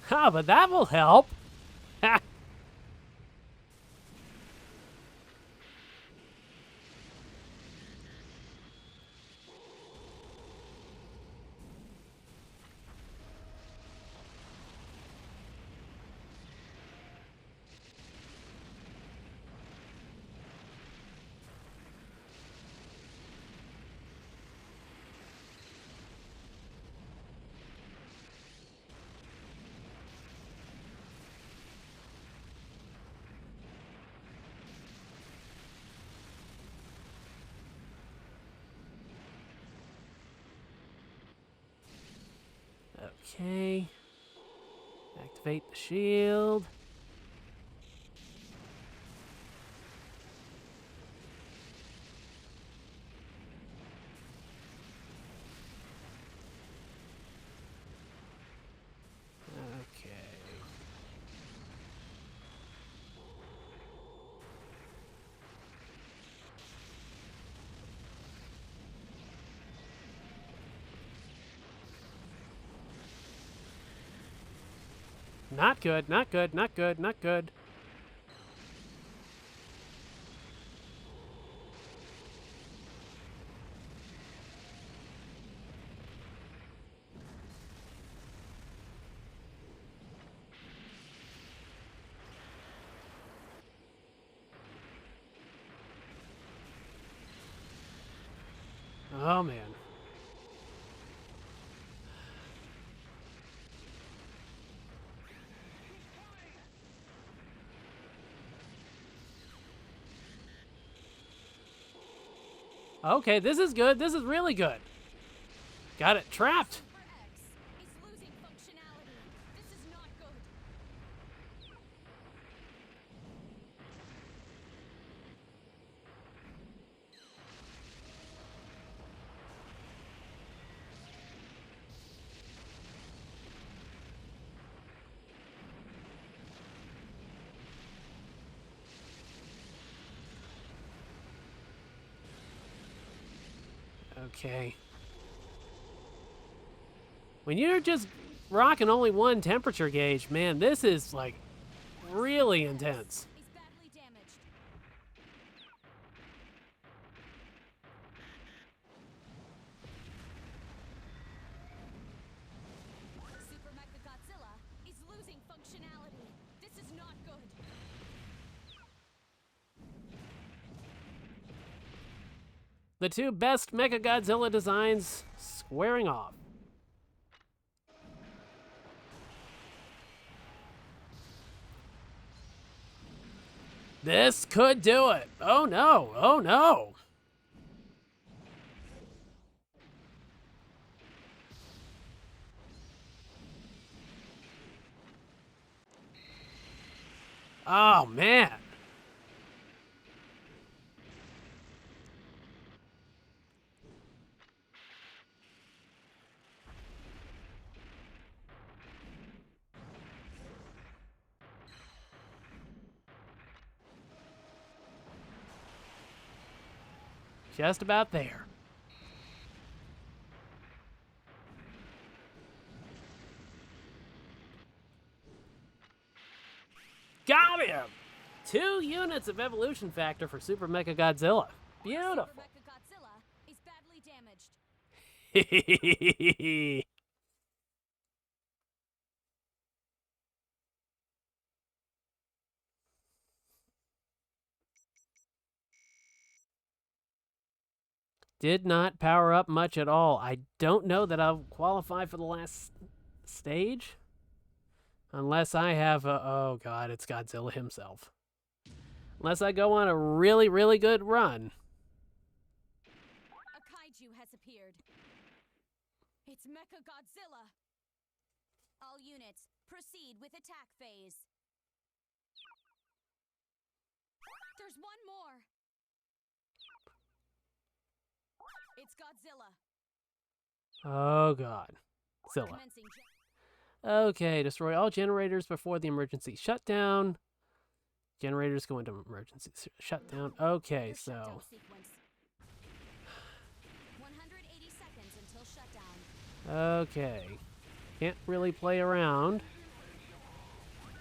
Ha, but that will help! Ha! Okay. Activate the shield. Okay. Not good, not good, not good, not good. Oh man. Okay, this is good. This is really good. Got it trapped. Super X is losing functionality. This is not good. Okay. When you're just rocking only one temperature gauge, man, this is like really intense. Is badly damaged. Super Mechagodzilla is losing functionality. This is not good. The two best Mechagodzilla designs squaring off. This could do it. Oh no, oh no. Oh man. Just about there. Got him! 2 units of evolution factor for Super Mechagodzilla. Beautiful. Super Mechagodzilla is badly damaged. Did not power up much at all. I don't know that I'll qualify for the last stage. Unless I have a... Oh, God, it's Godzilla himself. Unless I go on a really, really good run. A kaiju has appeared. It's Mechagodzilla. All units, proceed with attack phase. There's one more. It's Godzilla. Oh, God. Zilla. Commencing Okay, destroy all generators before the emergency shutdown. Generators go into emergency shutdown. Okay, Your so... shutdown sequence. 180 seconds until shutdown. Okay. Can't really play around.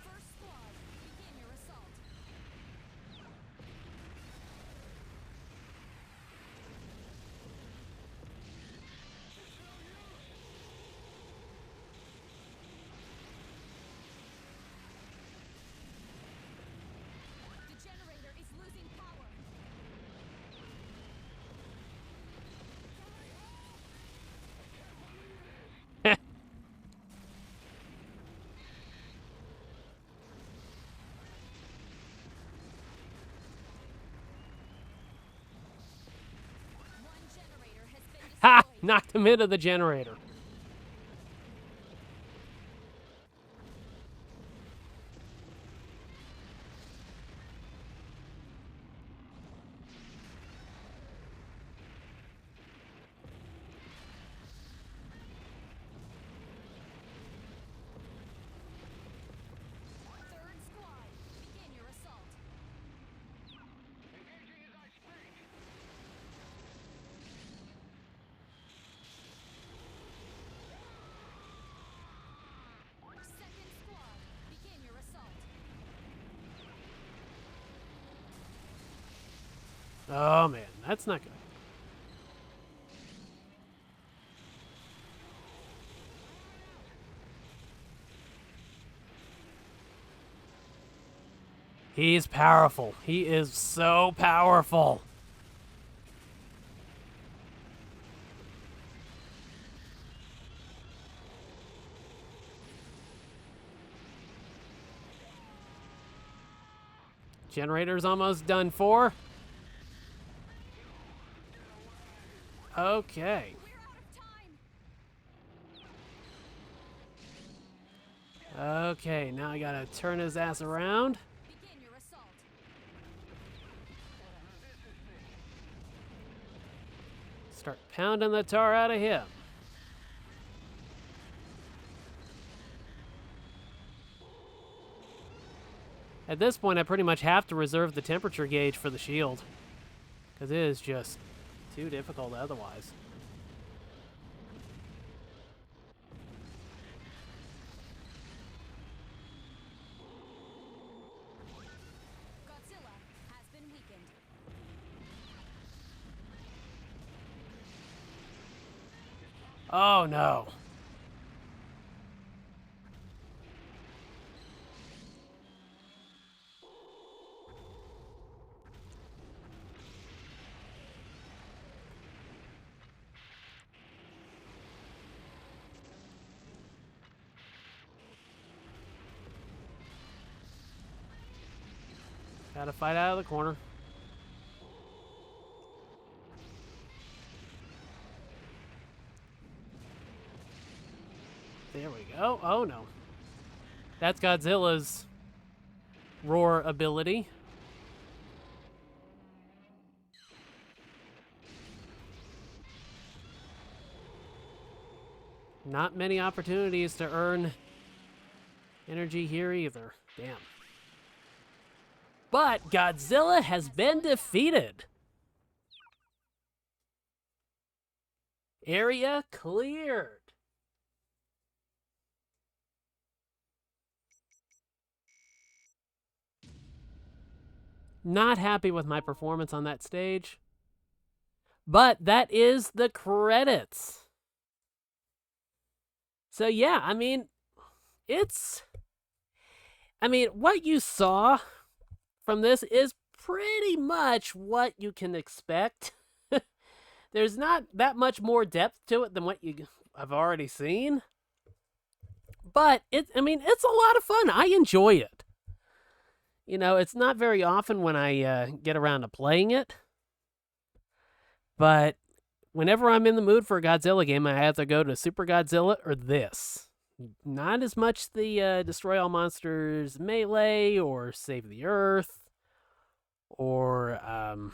First squad, begin your assault. The generator is losing power. One generator has been destroyed. Ha! Knocked him into the generator. Third squad, begin your assault. Engaging as I speak. Second squad, begin your assault. Oh, man. That's not good. He's powerful. He is so powerful. Generator's almost done for. Okay. We're out of time. Okay, now I gotta turn his ass around. Begin your assault. Start pounding the tar out of him. At this point, I pretty much have to reserve the temperature gauge for the shield. Because it is just too difficult otherwise. Godzilla has been weakened. Oh no. Gotta fight out of the corner. There we go. Oh no. That's Godzilla's roar ability. Not many opportunities to earn energy here either. Damn. But Godzilla has been defeated. Area cleared. Not happy with my performance on that stage. But that is the credits. So yeah, I mean, what you saw from this is pretty much what you can expect. There's not that much more depth to it than what you have already seen. But it's a lot of fun. I enjoy it. You know, it's not very often when I get around to playing it. But whenever I'm in the mood for a Godzilla game, I have to go to Super Godzilla or this. Not as much the Destroy All Monsters Melee or Save the Earth or I'm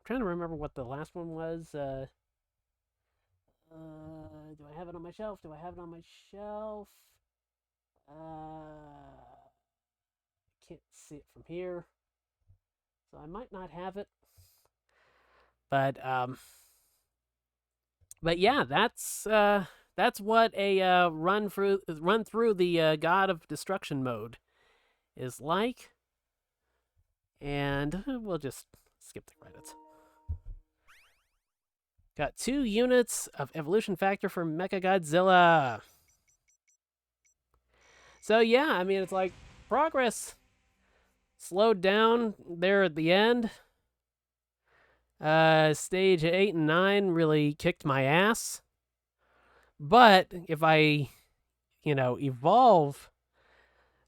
trying to remember what the last one was. Do I have it on my shelf? Can't see it from here, so I might not have it. But yeah, that's what a run through the God of Destruction mode is like. And we'll just skip the credits. Got 2 units of evolution factor for Mechagodzilla. So yeah, I mean, it's like progress slowed down there at the end. Stage 8 and 9 really kicked my ass. But if I, evolve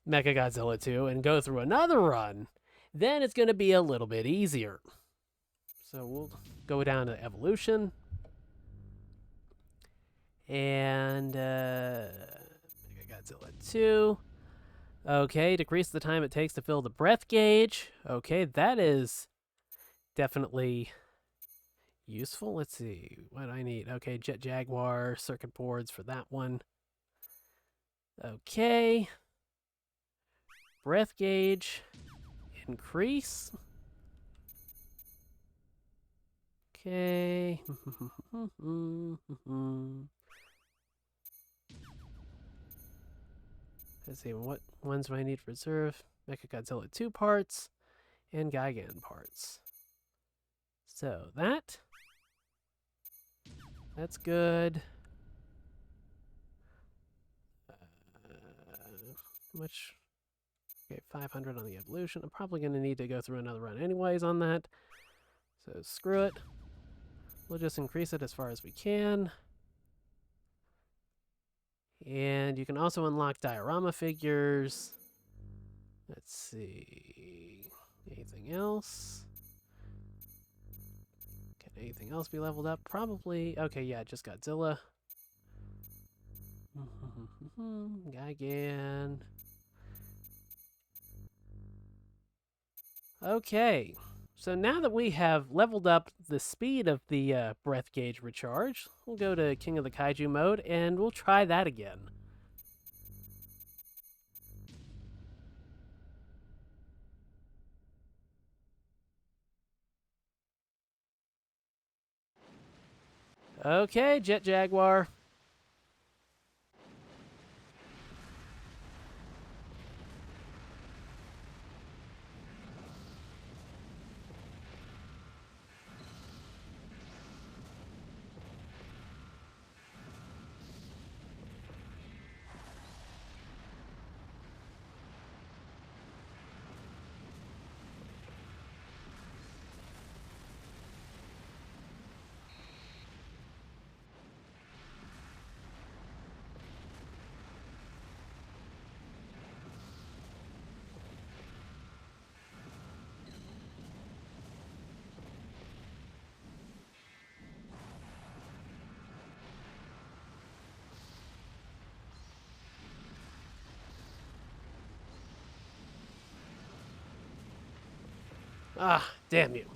Mechagodzilla 2 and go through another run, then it's going to be a little bit easier. So we'll go down to evolution. And Mechagodzilla 2. Okay, decrease the time it takes to fill the breath gauge. Okay, that is definitely useful. Let's see what I need. Okay, Jet Jaguar circuit boards for that one. Okay. Breath gauge increase. Okay. Let's see, what ones do I need for reserve? Mechagodzilla 2 parts and Gigan parts. So that's good. Much? Okay, 500 on the evolution. I'm probably going to need to go through another run anyways on that. So screw it. We'll just increase it as far as we can. And you can also unlock diorama figures. Let's see. Anything else? Can anything else be leveled up? Probably. Okay, yeah, just Godzilla. Gigan. Okay. So now that we have leveled up the speed of the breath gauge recharge, we'll go to King of the Kaiju mode and we'll try that again. Okay, Jet Jaguar. Ah, damn you.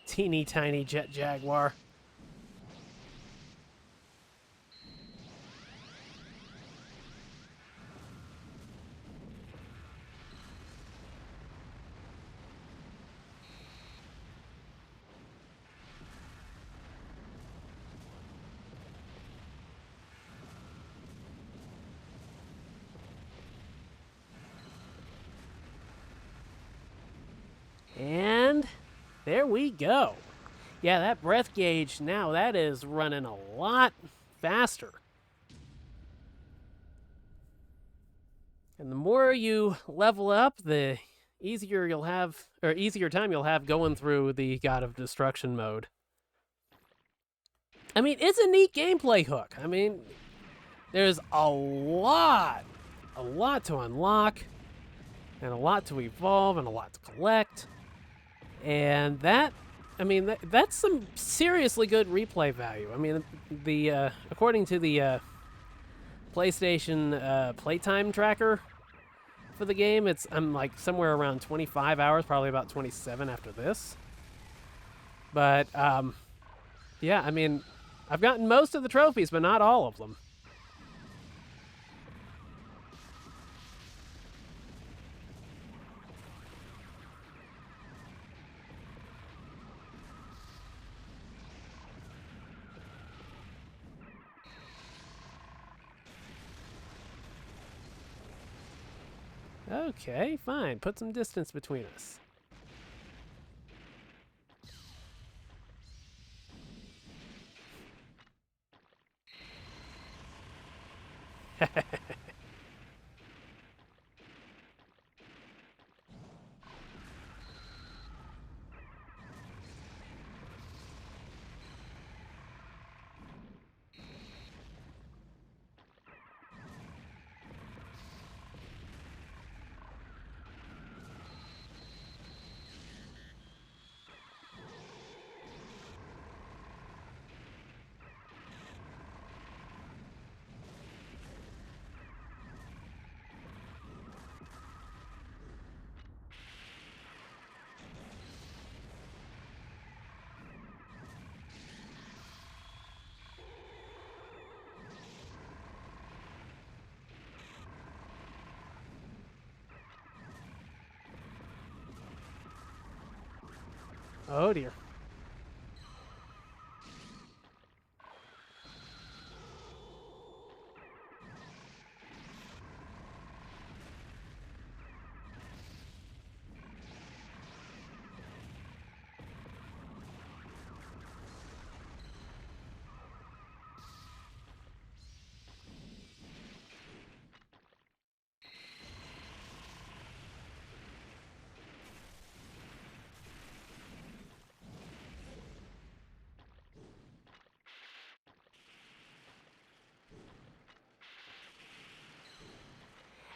Teeny tiny jet jaguar. And there we go. Yeah, that breath gauge now, that is running a lot faster. And the more you level up, the easier you'll have, or easier time you'll have going through the God of Destruction mode. I mean, it's a neat gameplay hook. I mean, there's a lot to unlock, and a lot to evolve, and a lot to collect. And that, I mean, that's some seriously good replay value. I mean, the according to the PlayStation playtime tracker for the game, I'm like somewhere around 25 hours, probably about 27 after this. But yeah, I mean, I've gotten most of the trophies, but not all of them. Okay, fine. Put some distance between us. Oh dear.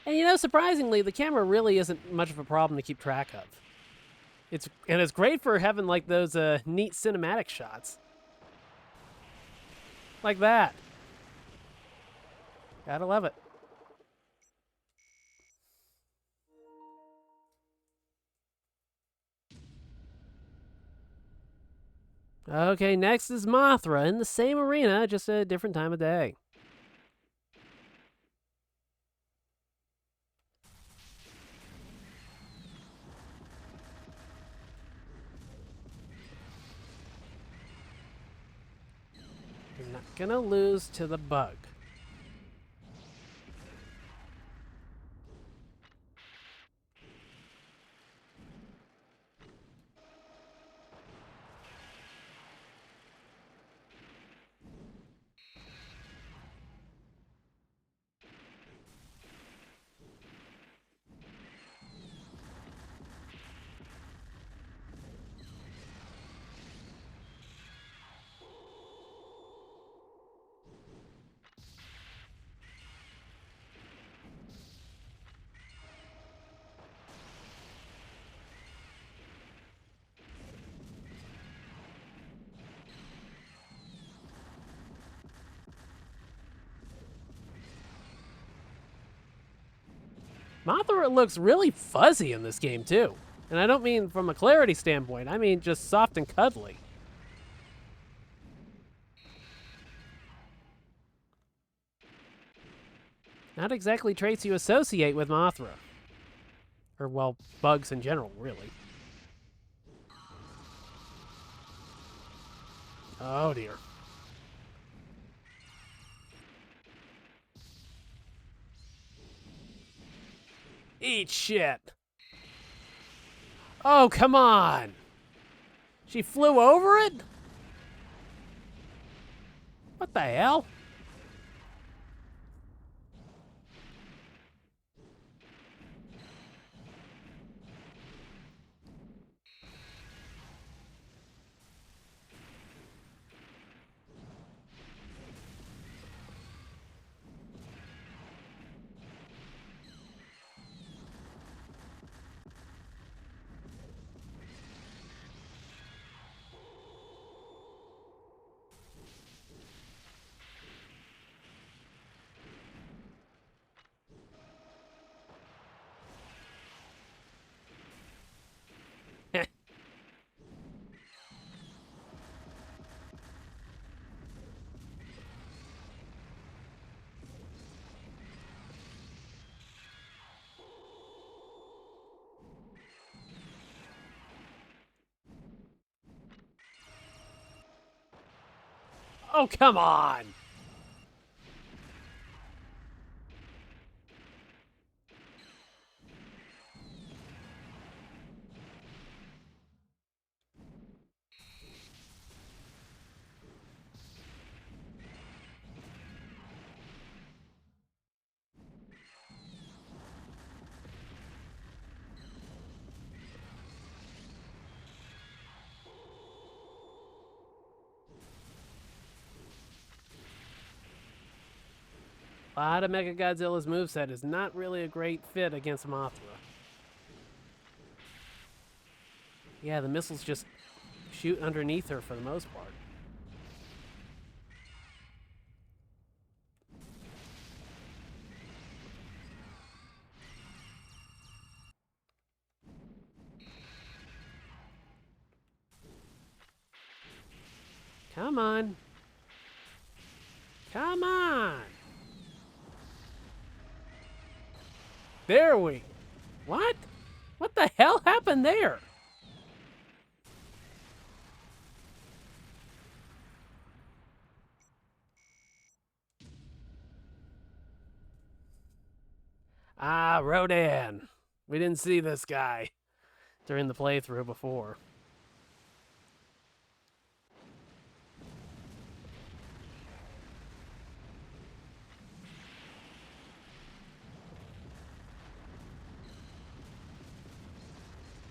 And you know, surprisingly, the camera really isn't much of a problem to keep track of. It's great for having like those neat cinematic shots. Like that. Gotta love it. Okay, next is Mothra in the same arena, just a different time of day. You're not gonna lose to the bug. Mothra looks really fuzzy in this game, too. And I don't mean from a clarity standpoint. I mean just soft and cuddly. Not exactly traits you associate with Mothra. Or, well, bugs in general, really. Oh, dear. Eat shit. Oh, come on. She flew over it? What the hell? Oh, come on. A lot of Mechagodzilla's moveset is not really a great fit against Mothra. Yeah, the missiles just shoot underneath her for the most part. Come on. Come on. There we... What? What the hell happened there? Ah, Rodan. We didn't see this guy during the playthrough before.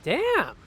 Damn.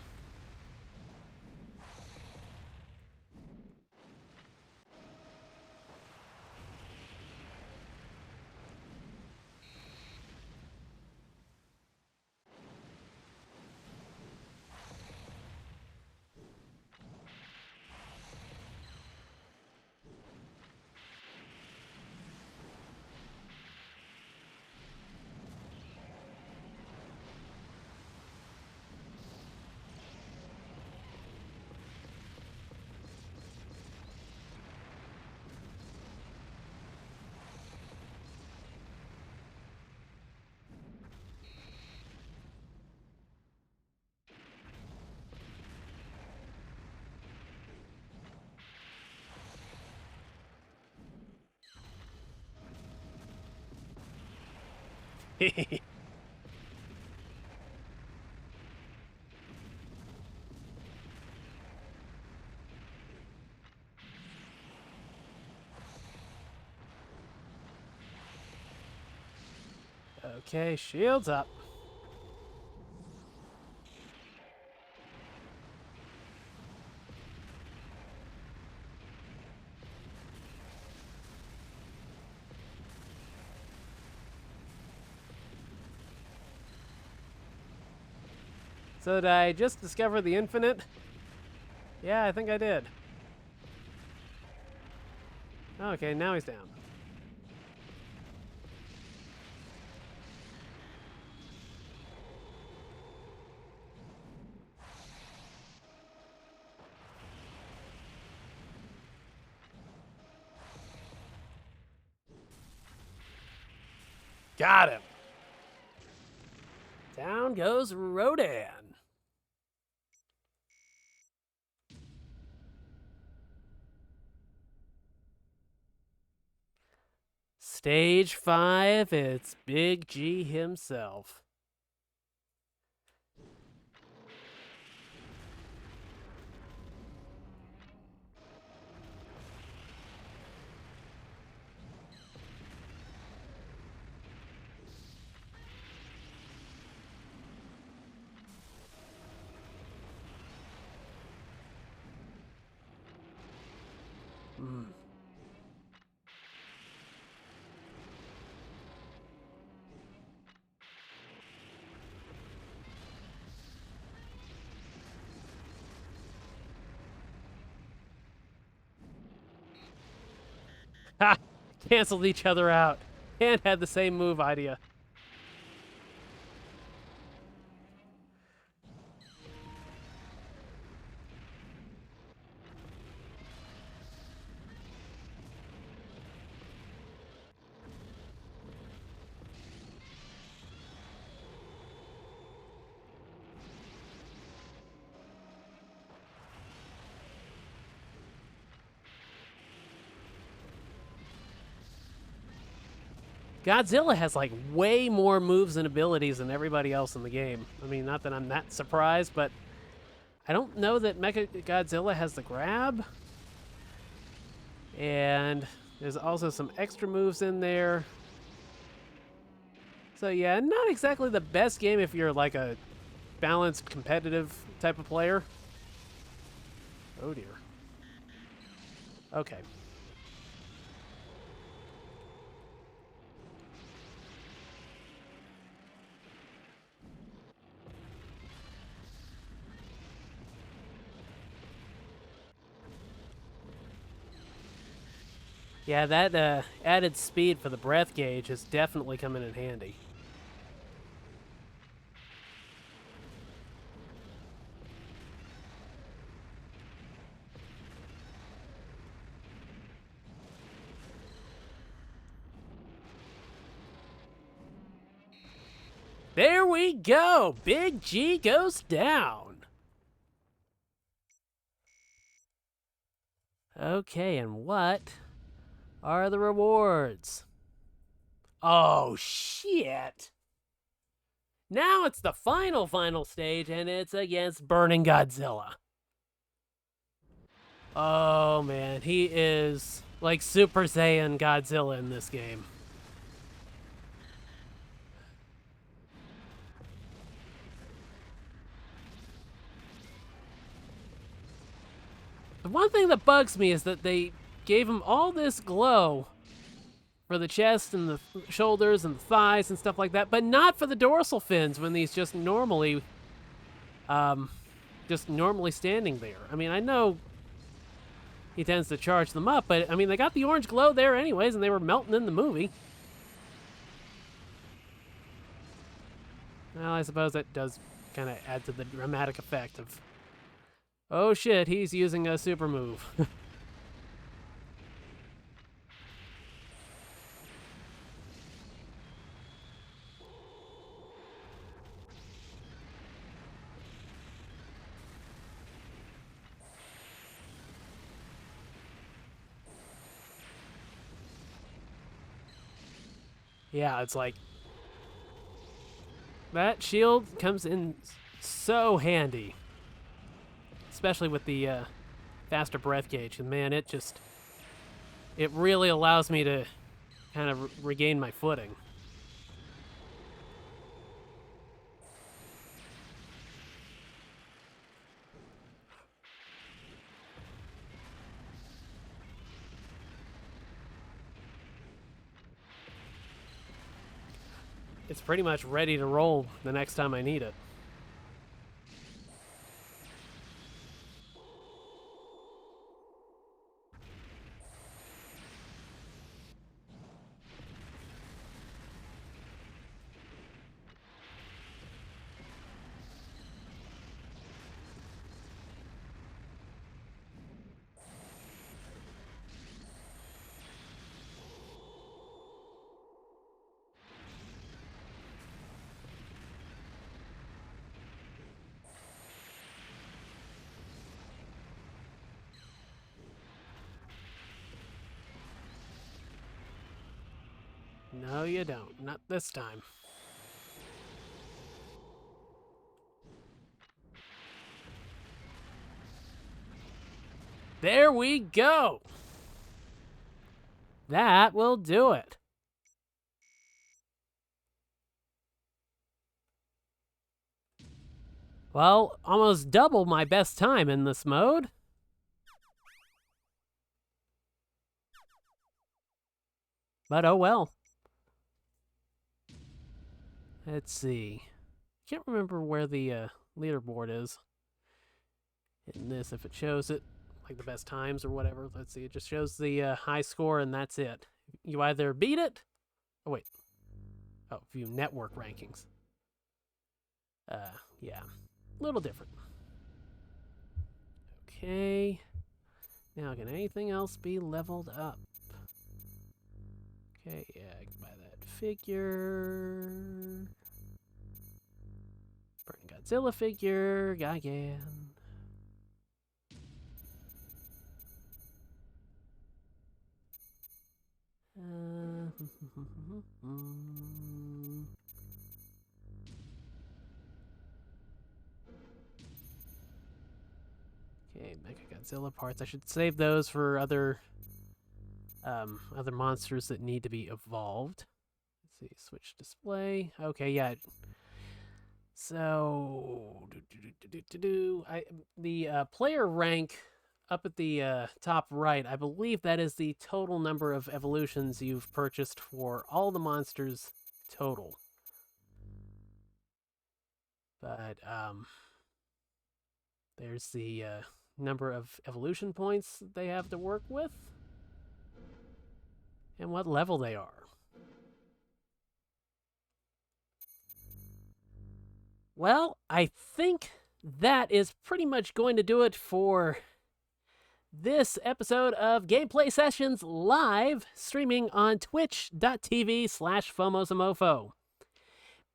Okay, shields up. So did I just discover the infinite? Yeah, I think I did. Okay, now he's down. Got him. Down goes Rodan. Stage 5, it's Big G himself. Ha! Canceled each other out and had the same move idea. Godzilla has like way more moves and abilities than everybody else in the game. I mean, not that I'm that surprised, but I don't know that Mechagodzilla has the grab. And there's also some extra moves in there. So yeah, not exactly the best game if you're like a balanced, competitive type of player. Oh dear. Okay. Yeah, that added speed for the breath gauge is definitely coming in handy. There we go! Big G goes down! Okay, and what are the rewards? Oh, shit! Now it's the final stage, and it's against Burning Godzilla. Oh, man, he is like Super Saiyan Godzilla in this game. The one thing that bugs me is that they gave him all this glow for the chest and the shoulders and the thighs and stuff like that, but not for the dorsal fins when he's just normally standing there. I mean, I know he tends to charge them up, but I mean, they got the orange glow there anyways, and they were melting in the movie. Well, I suppose that does kind of add to the dramatic effect of, oh shit, he's using a super move. Yeah, it's like that shield comes in so handy, especially with the faster breath gauge. And man, it really allows me to kind of regain my footing. It's pretty much ready to roll the next time I need it. No, you don't. Not this time. There we go. That will do it. Well, almost double my best time in this mode. But oh well. Let's see. Can't remember where the leaderboard is in this, if it shows it, like the best times or whatever. Let's see, it just shows the high score and that's it. You either beat it, oh wait, oh, view network rankings. Yeah, a little different. Okay, now can anything else be leveled up? Okay, yeah, I can buy that figure. Burning Godzilla figure, Gigan. Okay, Mechagodzilla parts. I should save those for other monsters that need to be evolved. Let's see, switch display. Okay, yeah. So, the player rank up at the top right, I believe that is the total number of evolutions you've purchased for all the monsters total. But there's the number of evolution points they have to work with and what level they are. Well, I think that is pretty much going to do it for this episode of Gameplay Sessions live, streaming on twitch.tv/FomosAmofo.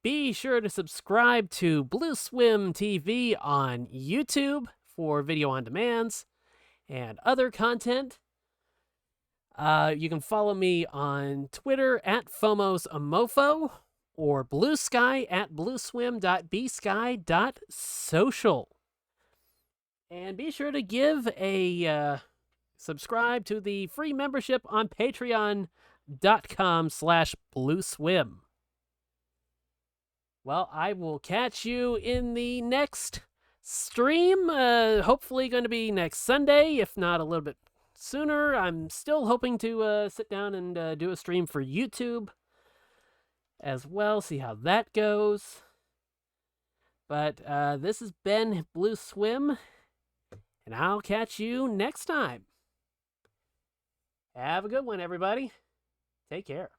Be sure to subscribe to BlueSwim TV on YouTube for video on demands and other content. You can follow me on Twitter at FomosAmofo or Bluesky at blueswim.bsky.social. And be sure to give a subscribe to the free membership on patreon.com/blueswim. Well, I will catch you in the next stream. Hopefully going to be next Sunday, if not a little bit sooner. I'm still hoping to sit down and do a stream for YouTube as well, see how that goes. But this has been BlueSwim, and I'll catch you next time. Have a good one, everybody. Take care.